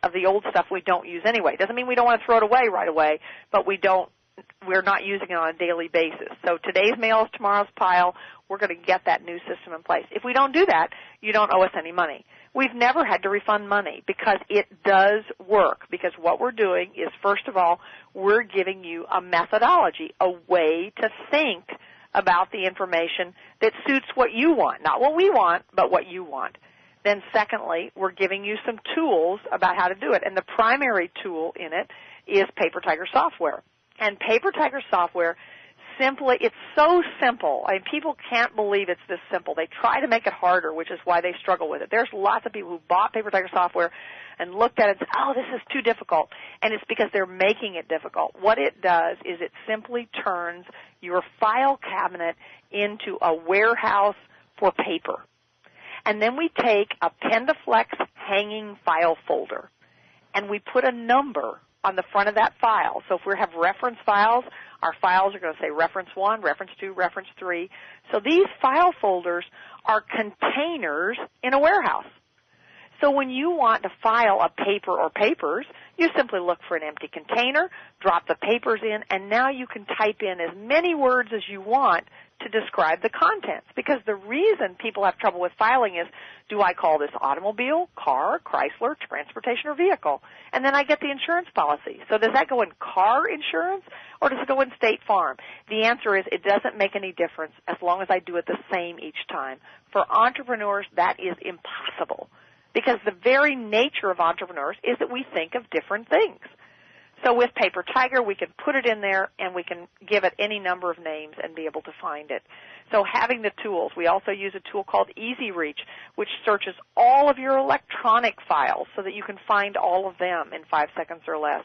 of the old stuff we don't use anyway. Doesn't mean we don't want to throw it away right away, but we're not using it on a daily basis. So today's mail is tomorrow's pile. We're going to get that new system in place. If we don't do that, you don't owe us any money. We've never had to refund money because it does work, because what we're doing is, first of all, we're giving you a methodology, a way to think about the information that suits what you want, not what we want, but what you want. Then secondly, we're giving you some tools about how to do it, and the primary tool in it is Paper Tiger software. And Paper Tiger software, it's so simple. I mean, people can't believe it's this simple. They try to make it harder, which is why they struggle with it. There's lots of people who bought Paper Tiger software and looked at it and said, oh, this is too difficult. And it's because they're making it difficult. What it does is it simply turns your file cabinet into a warehouse for paper. And then we take a Pendaflex hanging file folder, and we put a number on the front of that file. So if we have reference files, our files are going to say reference 1, reference 2, reference 3. So these file folders are containers in a warehouse. So when you want to file a paper or papers, you simply look for an empty container, drop the papers in, and now you can type in as many words as you want to describe the contents. Because the reason people have trouble with filing is, do I call this automobile, car, Chrysler, transportation, or vehicle? And then I get the insurance policy. So does that go in car insurance, or does it go in State Farm? The answer is it doesn't make any difference as long as I do it the same each time. For entrepreneurs, that is impossible, because the very nature of entrepreneurs is that we think of different things. So with Paper Tiger, we can put it in there, and we can give it any number of names and be able to find it. So having the tools, we also use a tool called Easy Reach, which searches all of your electronic files so that you can find all of them in 5 seconds or less.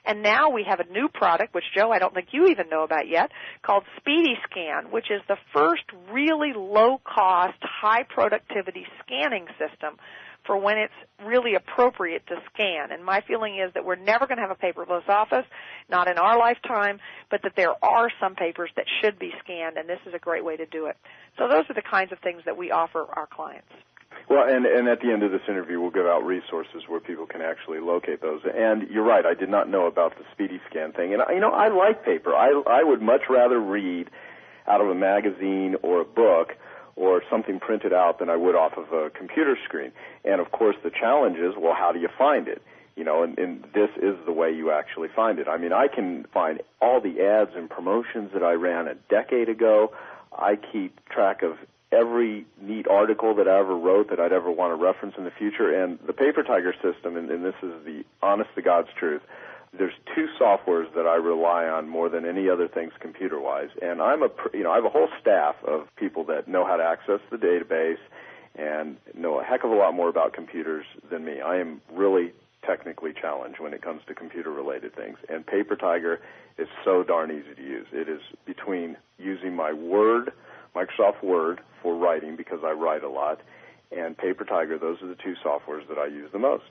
And now we have a new product, which, Joe, I don't think you even know about yet, called Speedy Scan, which is the first really low-cost, high-productivity scanning system for when it's really appropriate to scan. And my feeling is that we're never going to have a paperless office, not in our lifetime, but that there are some papers that should be scanned, and this is a great way to do it. So those are the kinds of things that we offer our clients. Well, and at the end of this interview, we'll give out resources where people can actually locate those. And you're right, I did not know about the Speedy Scan thing. And, I like paper. I would much rather read out of a magazine or a book or something printed out than I would off of a computer screen. And, of course, the challenge is, well, how do you find it? And this is the way you actually find it. I mean, I can find all the ads and promotions that I ran a decade ago. I keep track of every neat article that I ever wrote that I'd ever want to reference in the future. And the Paper Tiger system, and this is the honest-to-God's truth, there's 2 softwares that I rely on more than any other things computer-wise. And I have a whole staff of people that know how to access the database and know a heck of a lot more about computers than me. I am really technically challenged when it comes to computer-related things. And Paper Tiger is so darn easy to use. It is between using my Microsoft Word for writing, because I write a lot, and Paper Tiger. Those are the 2 softwares that I use the most.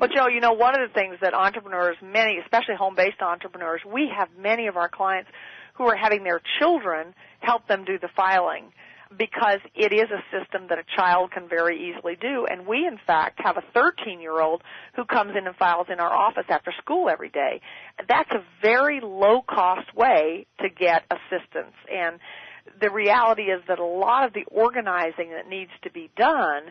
Well, Joe, one of the things that entrepreneurs, many, especially home-based entrepreneurs, we have many of our clients who are having their children help them do the filing, because it is a system that a child can very easily do. And we, in fact, have a 13-year-old who comes in and files in our office after school every day. That's a very low-cost way to get assistance. And the reality is that a lot of the organizing that needs to be done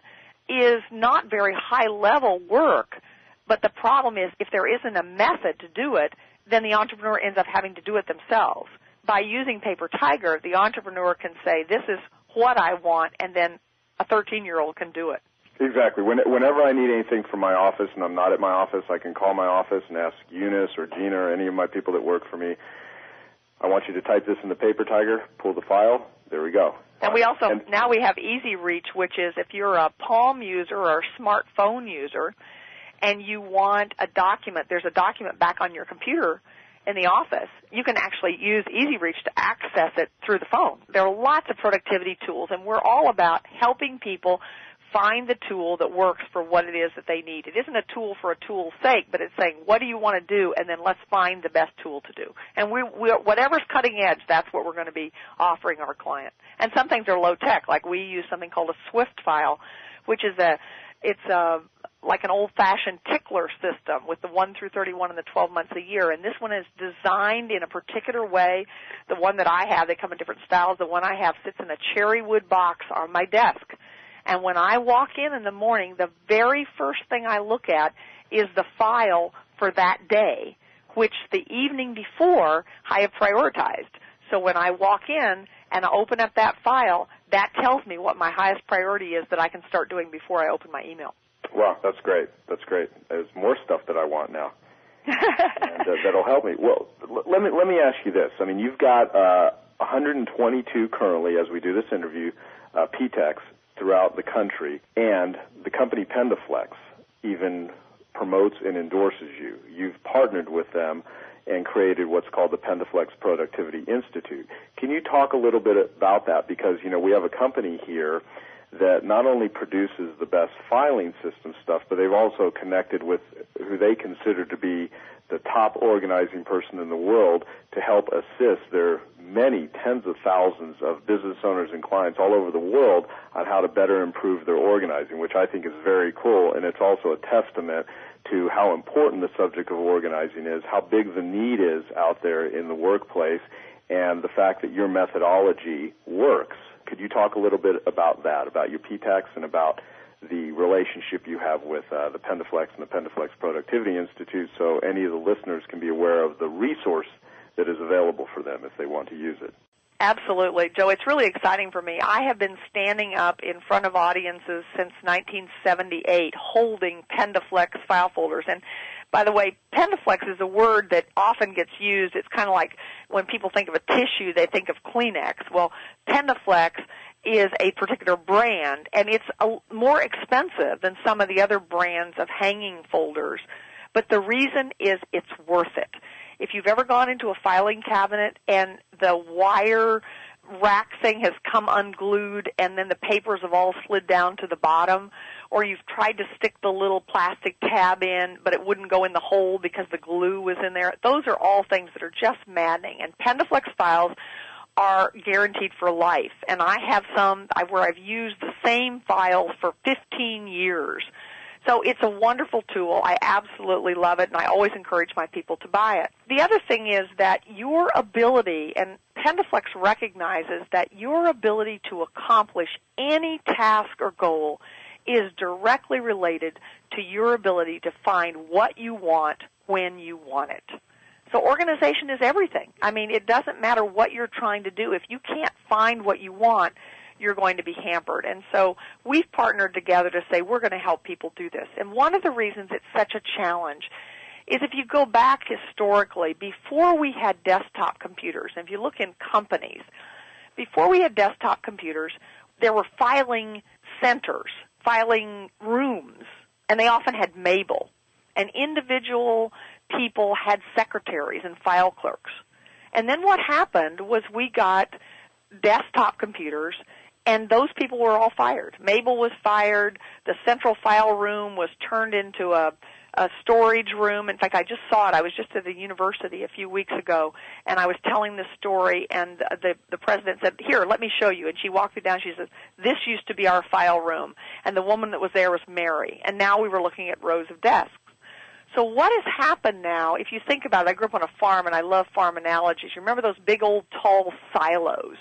is not very high-level work, but the problem is if there isn't a method to do it, then the entrepreneur ends up having to do it themselves. By using Paper Tiger, the entrepreneur can say, this is what I want, and then a 13-year-old can do it. Exactly. Whenever I need anything from my office and I'm not at my office, I can call my office and ask Eunice or Gina or any of my people that work for me, I want you to type this in the Paper Tiger, pull the file, there we go. And we also, now we have Easy Reach, which is if you're a Palm user or a smartphone user and you want a document, there's a document back on your computer in the office, you can actually use Easy Reach to access it through the phone. There are lots of productivity tools, and we're all about helping people find the tool that works for what it is that they need. It isn't a tool for a tool's sake, but it's saying, what do you want to do, and then let's find the best tool to do. And we whatever's cutting edge, that's what we're going to be offering our client. And some things are low tech, like we use something called a Swift file, which is like an old-fashioned tickler system with the 1 through 31 and the 12 months a year. And this one is designed in a particular way. The one that I have, they come in different styles. The one I have sits in a cherry wood box on my desk. And when I walk in the morning, the very first thing I look at is the file for that day, which the evening before I have prioritized. So when I walk in and I open up that file, that tells me what my highest priority is that I can start doing before I open my email. Wow, that's great. That's great. There's more stuff that I want now. And that'll help me. Well, let me ask you this. I mean, you've got 122 currently, as we do this interview, PTECs throughout the country, and the company Pendaflex even promotes and endorses you. You've partnered with them and created what's called the Pendaflex Productivity Institute. Can you talk a little bit about that? Because, we have a company here that not only produces the best filing system stuff, but they've also connected with who they consider to be the top organizing person in the world to help assist their many tens of thousands of business owners and clients all over the world on how to better improve their organizing, which I think is very cool, and it's also a testament to how important the subject of organizing is, how big the need is out there in the workplace, and the fact that your methodology works. Could you talk a little bit about that, about your PTACs and about the relationship you have with the Pendaflex and the Pendaflex Productivity Institute, so any of the listeners can be aware of the resource that is available for them if they want to use it? Absolutely, Joe. It's really exciting for me. I have been standing up in front of audiences since 1978 holding Pendaflex file folders. And by the way, Pendaflex is a word that often gets used. It's kind of like when people think of a tissue, they think of Kleenex. Well, Pendaflex is a particular brand, and it's more expensive than some of the other brands of hanging folders. But the reason is it's worth it. If you've ever gone into a filing cabinet and the wire rack thing has come unglued and then the papers have all slid down to the bottom, or you've tried to stick the little plastic tab in but it wouldn't go in the hole because the glue was in there, those are all things that are just maddening. And Pendaflex files are guaranteed for life. And I have some where I've used the same files for 15 years. So it's a wonderful tool. I absolutely love it, and I always encourage my people to buy it. The other thing is that your ability, and Pendaflex recognizes that your ability to accomplish any task or goal is directly related to your ability to find what you want when you want it. So organization is everything. I mean, it doesn't matter what you're trying to do. If you can't find what you want, you're going to be hampered. And so we've partnered together to say we're going to help people do this. And one of the reasons it's such a challenge is if you go back historically, before we had desktop computers, and if you look in companies, before we had desktop computers, there were filing centers, filing rooms, and they often had Mabel. And individual people had secretaries and file clerks. And then what happened was we got desktop computers, and those people were all fired. Mabel was fired. The central file room was turned into a storage room. In fact, I just saw it. I was just at the university a few weeks ago, and I was telling this story, and the president said, "Here, let me show you." And she walked me down. She says, "This used to be our file room." And the woman that was there was Mary. And now we were looking at rows of desks. So what has happened now, if you think about it, I grew up on a farm, and I love farm analogies. You remember those big old tall silos?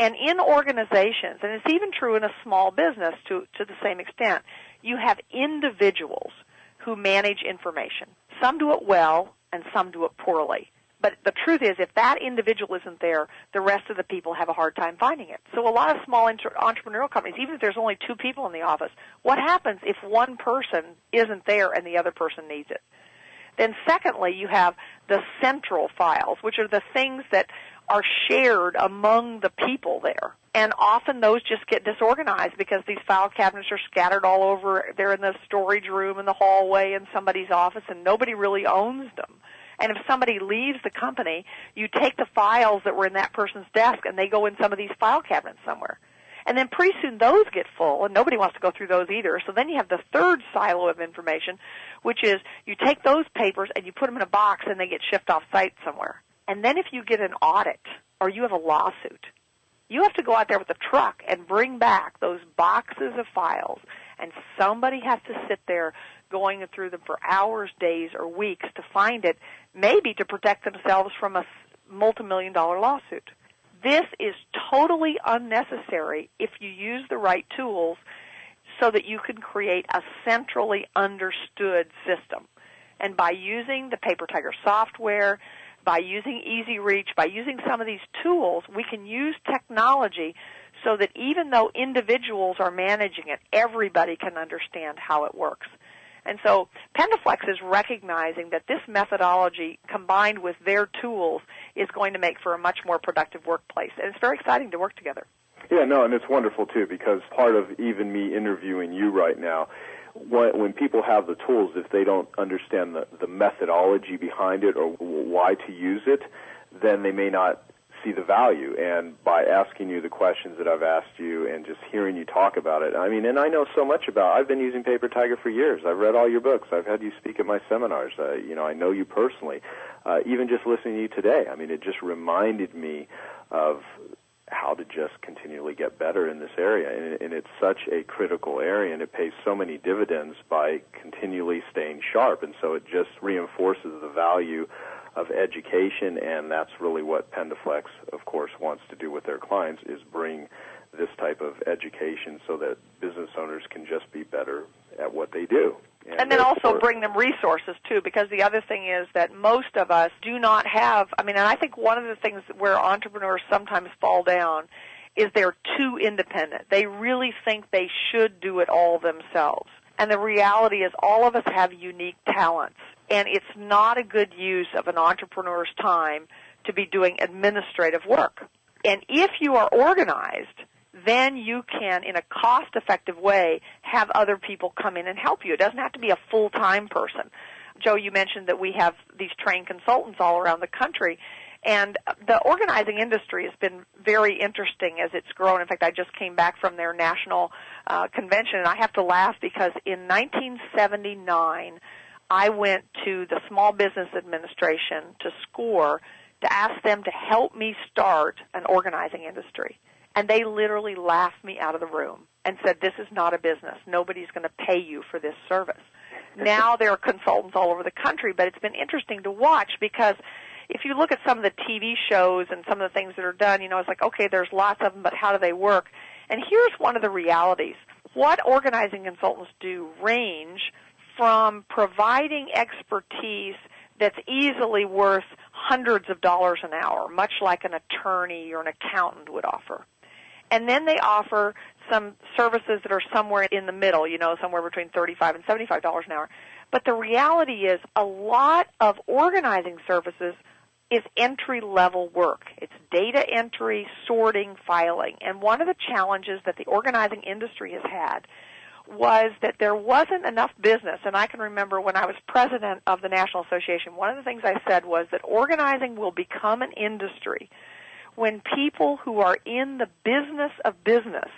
And in organizations, and it's even true in a small business to the same extent, you have individuals who manage information. Some do it well, and some do it poorly. But the truth is, if that individual isn't there, the rest of the people have a hard time finding it. So a lot of small entrepreneurial companies, even if there's only 2 people in the office, what happens if one person isn't there and the other person needs it? Then secondly, you have the central files, which are the things that are shared among the people there. And often those just get disorganized because these file cabinets are scattered all over. They're in the storage room, in the hallway, in somebody's office, and nobody really owns them. And if somebody leaves the company, you take the files that were in that person's desk and they go in some of these file cabinets somewhere. And then pretty soon those get full, and nobody wants to go through those either. So then you have the third silo of information, which is you take those papers and you put them in a box and they get shipped off site somewhere. And then if you get an audit or you have a lawsuit, you have to go out there with a truck and bring back those boxes of files, and somebody has to sit there going through them for hours, days, or weeks to find it, maybe to protect themselves from a multi-million-dollar lawsuit. This is totally unnecessary if you use the right tools so that you can create a centrally understood system. And by using the Paper Tiger software, by using Easy Reach, by using some of these tools, we can use technology so that even though individuals are managing it, everybody can understand how it works. And so Pendaflex is recognizing that this methodology combined with their tools is going to make for a much more productive workplace. And it's very exciting to work together. Yeah, no, and it's wonderful, too, because part of even me interviewing you right now, when people have the tools, if they don't understand the methodology behind it or why to use it, then they may not see the value. And by asking you the questions that I've asked you and just hearing you talk about it, I mean, and I know so much about it. I've been using Paper Tiger for years. I've read all your books. I've had you speak at my seminars. I know you personally. Even just listening to you today, I mean, it just reminded me of how to just continually get better in this area. And it's such a critical area, and it pays so many dividends by continually staying sharp. And so it just reinforces the value of education, and that's really what Pendaflex, of course, wants to do with their clients, is bring this type of education so that business owners can just be better at what they do. And then also bring them resources, too, because the other thing is that most of us do not have, and I think one of the things where entrepreneurs sometimes fall down is they're too independent. They really think they should do it all themselves. And the reality is all of us have unique talents. And it's not a good use of an entrepreneur's time to be doing administrative work. And if you are organized, then you can, in a cost-effective way, have other people come in and help you. It doesn't have to be a full-time person. Joe, you mentioned that we have these trained consultants all around the country. And the organizing industry has been very interesting as it's grown. In fact, I just came back from their national convention, and I have to laugh because in 1979, I went to the Small Business Administration to SCORE to ask them to help me start an organizing industry. And they literally laughed me out of the room and said, this is not a business. Nobody's going to pay you for this service. Now there are consultants all over the country, but it's been interesting to watch because if you look at some of the TV shows and some of the things that are done, it's like, okay, there's lots of them, but how do they work? And here's one of the realities. What organizing consultants do range from providing expertise that's easily worth hundreds of dollars an hour, much like an attorney or an accountant would offer. And then they offer some services that are somewhere in the middle, somewhere between $35 and $75 an hour. But the reality is a lot of organizing services is entry-level work. It's data entry, sorting, filing. And one of the challenges that the organizing industry has had was that there wasn't enough business. And I can remember when I was president of the National Association, one of the things I said was that organizing will become an industry when people who are in the business of business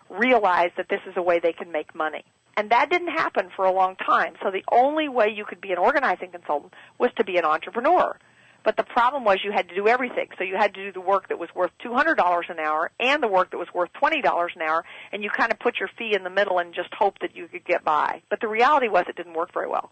realize that this is a way they can make money. And that didn't happen for a long time. So the only way you could be an organizing consultant was to be an entrepreneur. But the problem was you had to do everything. So you had to do the work that was worth $200 an hour and the work that was worth $20 an hour, and you kind of put your fee in the middle and just hope that you could get by. But the reality was it didn't work very well.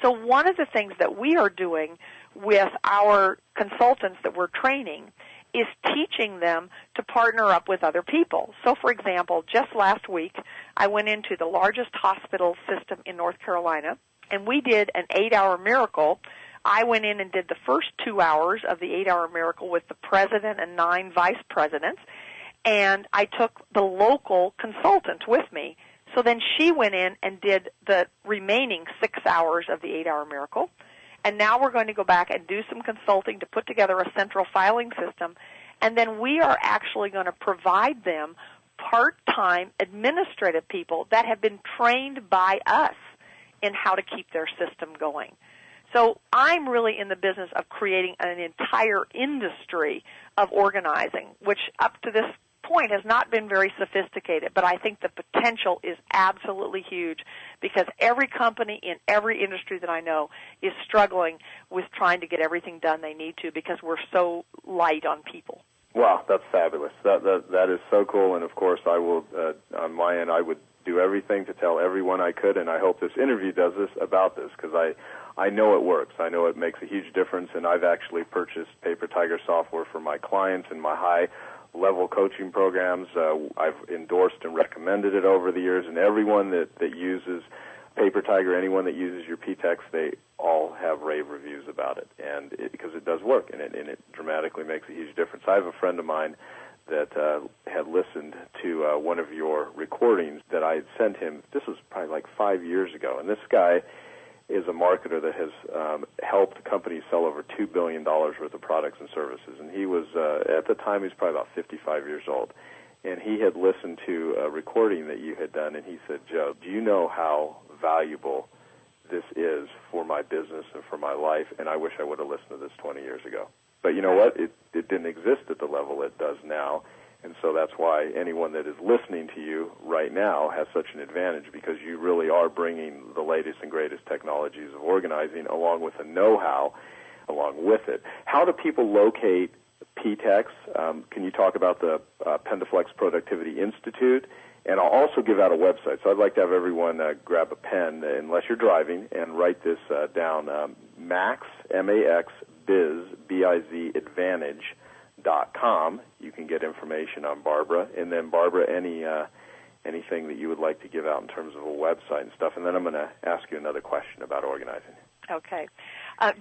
So one of the things that we are doing with our consultants that we're training is teaching them to partner up with other people. So, for example, just last week, I went into the largest hospital system in North Carolina, and we did an 8-hour miracle. I went in and did the first 2 hours of the 8-hour miracle with the president and 9 vice presidents, and I took the local consultant with me. So then she went in and did the remaining 6 hours of the 8-hour miracle. And now we're going to go back and do some consulting to put together a central filing system. And then we are actually going to provide them part-time administrative people that have been trained by us in how to keep their system going. So I'm really in the business of creating an entire industry of organizing, which up to this point, has not been very sophisticated, but I think the potential is absolutely huge because every company in every industry that I know is struggling with trying to get everything done they need to because we're so light on people. Wow, that's fabulous. That is so cool, and of course I will, on my end, I would do everything to tell everyone I could, and I hope this interview does this about this because I know it works. I know it makes a huge difference, and I've actually purchased Paper Tiger software for my clients in my high-level coaching programs. I've endorsed and recommended it over the years, and everyone that uses Paper Tiger, anyone that uses your P-Tex, they all have rave reviews about it, and because it does work, and it dramatically makes a huge difference. I have a friend of mine that had listened to one of your recordings that I had sent him. This was probably like 5 years ago, and this guy is a marketer that has helped companies sell over $2 billion worth of products and services. And he was, at the time, he was probably about 55 years old. And he had listened to a recording that you had done, and he said, Joe, do you know how valuable this is for my business and for my life? And I wish I would have listened to this 20 years ago. But you know what? It didn't exist at the level it does now. And so that's why anyone that is listening to you right now has such an advantage because you really are bringing the latest and greatest technologies of organizing along with the know-how along with it. How do people locate P-Tex? Can you talk about the Pendaflex Productivity Institute? And I'll also give out a website. So I'd like to have everyone grab a pen, unless you're driving, and write this down. Max, M-A-X, Biz, B-I-Z, Advantage.com. You can get information on Barbara. And then, Barbara, anything that you would like to give out in terms of a website and stuff. And then I'm going to ask you another question about organizing. Okay.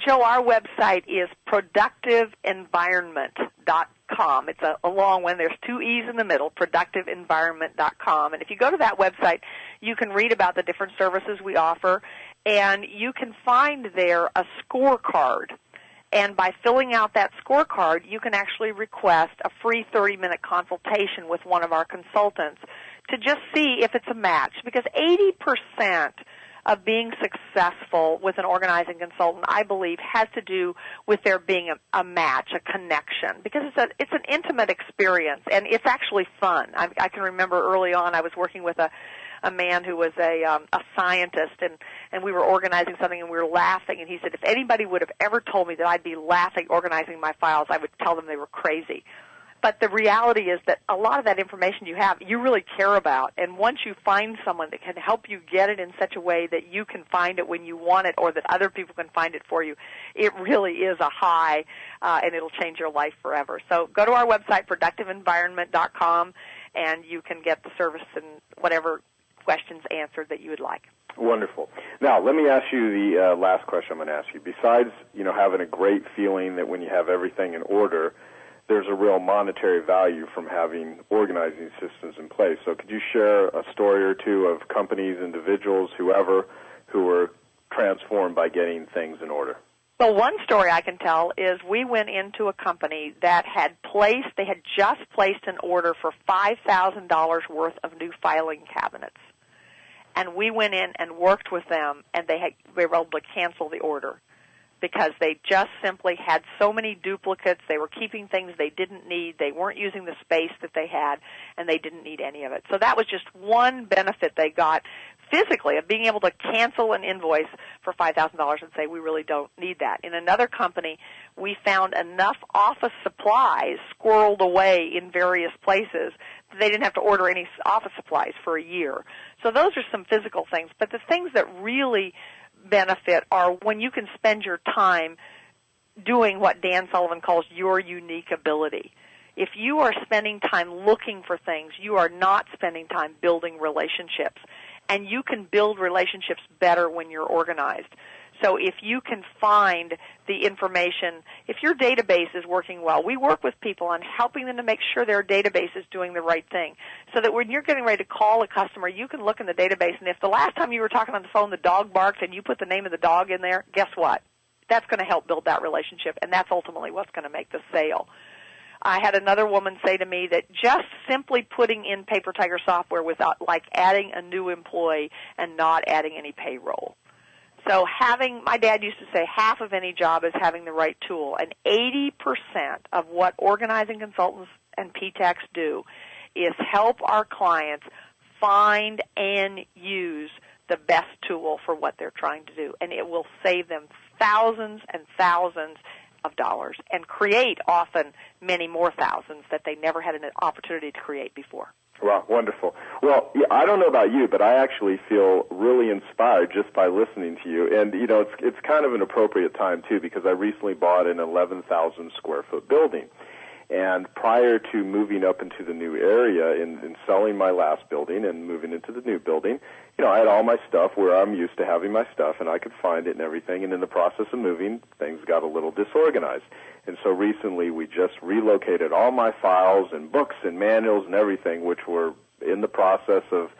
Joe, our website is productiveenvironment.com. It's a long one. There's 2 E's in the middle, productiveenvironment.com. And if you go to that website, you can read about the different services we offer, and you can find there a scorecard. And by filling out that scorecard, you can actually request a free 30-minute consultation with one of our consultants to just see if it's a match. Because 80% of being successful with an organizing consultant, I believe, has to do with there being a match, a connection. Because it's an intimate experience, and it's actually fun. I can remember early on I was working with a man who was a scientist, and we were organizing something, and we were laughing, and he said, if anybody would have ever told me that I'd be laughing organizing my files, I would tell them they were crazy. But the reality is that a lot of that information you have, you really care about, and once you find someone that can help you get it in such a way that you can find it when you want it or that other people can find it for you, it really is a high, and it'll change your life forever. So go to our website, productiveenvironment.com, and you can get the service and whatever questions answered that you would like. Wonderful. Now, let me ask you the last question I'm going to ask you. Besides, having a great feeling that when you have everything in order, there's a real monetary value from having organizing systems in place. So could you share a story or two of companies, individuals, whoever, who were transformed by getting things in order? Well, one story I can tell is we went into a company that had just placed an order for $5,000 worth of new filing cabinets. And we went in and worked with them, and they were able to cancel the order because they just simply had so many duplicates. They were keeping things they didn't need. They weren't using the space that they had, and they didn't need any of it. So that was just one benefit they got physically of being able to cancel an invoice for $5,000 and say, we really don't need that. In another company, we found enough office supplies squirreled away in various places that they didn't have to order any office supplies for a year. So those are some physical things. But the things that really benefit are when you can spend your time doing what Dan Sullivan calls your unique ability. If you are spending time looking for things, you are not spending time building relationships. And you can build relationships better when you're organized. So if you can find the information, if your database is working well, we work with people on helping them to make sure their database is doing the right thing. So that when you're getting ready to call a customer, you can look in the database, and if the last time you were talking on the phone the dog barked and you put the name of the dog in there, guess what? That's going to help build that relationship, and that's ultimately what's going to make the sale. I had another woman say to me that just simply putting in Paper Tiger software without, like adding a new employee and not adding any payroll. So my dad used to say half of any job is having the right tool, and 80% of what organizing consultants and P-Tex do is help our clients find and use the best tool for what they're trying to do. And it will save them thousands and thousands of dollars and create often many more thousands that they never had an opportunity to create before. Wow, wonderful. Well, yeah, I don't know about you, but I actually feel really inspired just by listening to you. And, you know, it's kind of an appropriate time, too, because I recently bought an 11,000 square foot building. And prior to moving up into the new area and selling my last building and moving into the new building, you know, I had all my stuff where I'm used to having my stuff, and I could find it and everything. And in the process of moving, things got a little disorganized. And so recently we just relocated all my files and books and manuals and everything, which were in the process of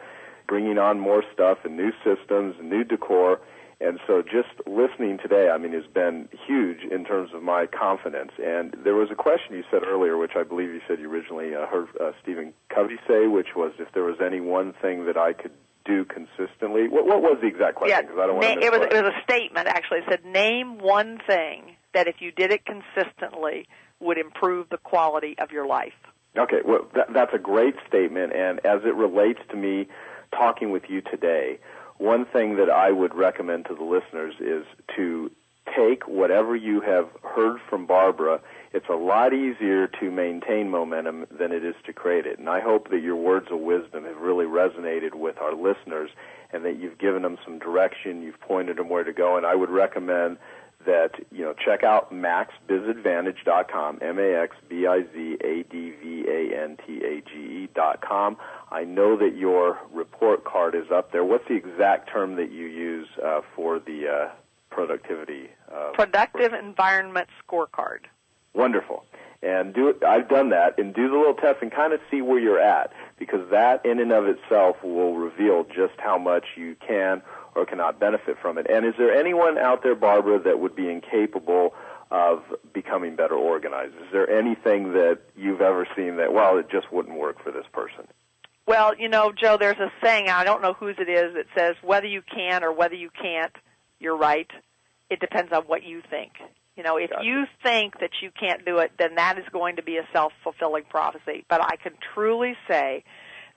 bringing on more stuff and new systems and new decor. And so just listening today, I mean, has been huge in terms of my confidence. And there was a question you said earlier, which I believe you said you originally heard Stephen Covey say, which was if there was any one thing that I could do consistently. What was the exact question? Because I don't want to it was a statement, actually. It said, name one thing that if you did it consistently would improve the quality of your life. Okay, well, that's a great statement. And as it relates to me talking with you today, one thing that I would recommend to the listeners is to take whatever you have heard from Barbara. It's a lot easier to maintain momentum than it is to create it. And I hope that your words of wisdom have really resonated with our listeners and that you've given them some direction, you've pointed them where to go. And I would recommend that, you know, check out maxbizadvantage.com, maxbizadvantage.com. I know that your report card is up there. What's the exact term that you use for the productivity? Productive Environment Scorecard. Wonderful. And I've done that, and do the little test and kind of see where you're at, because that in and of itself will reveal just how much you can or cannot benefit from it. And is there anyone out there, Barbara, that would be incapable of becoming better organized? Is there anything that you've ever seen that, well, it just wouldn't work for this person? Well, you know, Joe, there's a saying, I don't know whose it is, that says whether you can or whether you can't, you're right. It depends on what you think. You know, if you think that you can't do it, then that is going to be a self-fulfilling prophecy. But I can truly say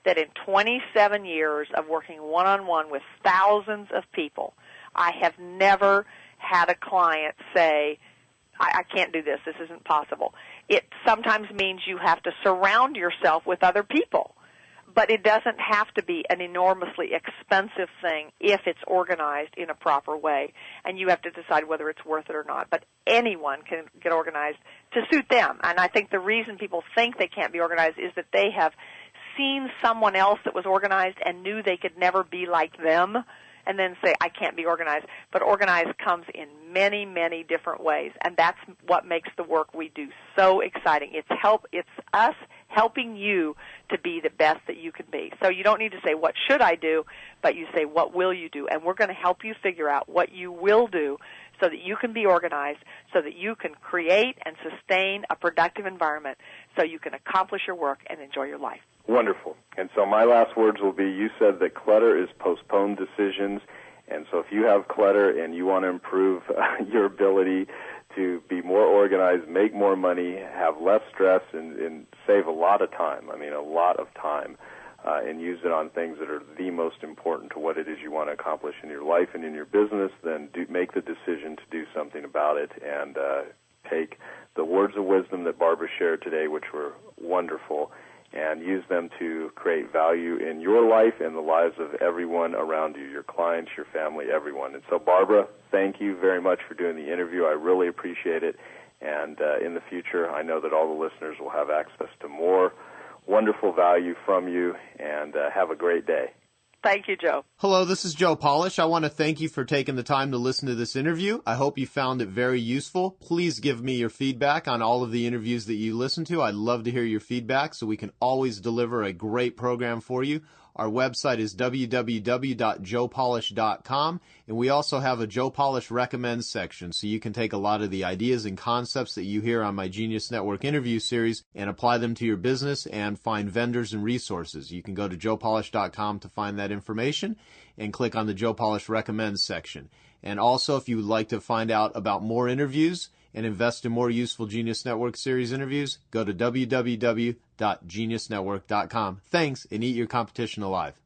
that in 27 years of working one-on-one with thousands of people, I have never had a client say, I can't do this, this isn't possible. It sometimes means you have to surround yourself with other people. But it doesn't have to be an enormously expensive thing if it's organized in a proper way. And you have to decide whether it's worth it or not. But anyone can get organized to suit them. And I think the reason people think they can't be organized is that they have seen someone else that was organized and knew they could never be like them, and then say, I can't be organized. But organized comes in many, many different ways, and that's what makes the work we do so exciting. It's us helping you to be the best that you can be. So you don't need to say, what should I do, but you say, what will you do? And we're going to help you figure out what you will do so that you can be organized, so that you can create and sustain a productive environment, so you can accomplish your work and enjoy your life. Wonderful. And so my last words will be, you said that clutter is postponed decisions. And so if you have clutter and you want to improve your ability to be more organized, make more money, have less stress, and save a lot of time, I mean a lot of time, and use it on things that are the most important to what it is you want to accomplish in your life and in your business, then make the decision to do something about it and take the words of wisdom that Barbara shared today, which were wonderful, and use them to create value in your life and the lives of everyone around you, your clients, your family, everyone. And so, Barbara, thank you very much for doing the interview. I really appreciate it. And in the future, I know that all the listeners will have access to more wonderful value from you, and have a great day. Thank you, Joe. Hello, this is Joe Polish. I want to thank you for taking the time to listen to this interview. I hope you found it very useful. Please give me your feedback on all of the interviews that you listen to. I'd love to hear your feedback so we can always deliver a great program for you. Our website is www.joepolish.com, and we also have a Joe Polish Recommends section, so you can take a lot of the ideas and concepts that you hear on my Genius Network interview series and apply them to your business and find vendors and resources. You can go to joepolish.com to find that information and click on the Joe Polish Recommends section. And also, if you would like to find out about more interviews and invest in more useful Genius Network series interviews, go to www.geniusnetwork.com. Thanks, and eat your competition alive.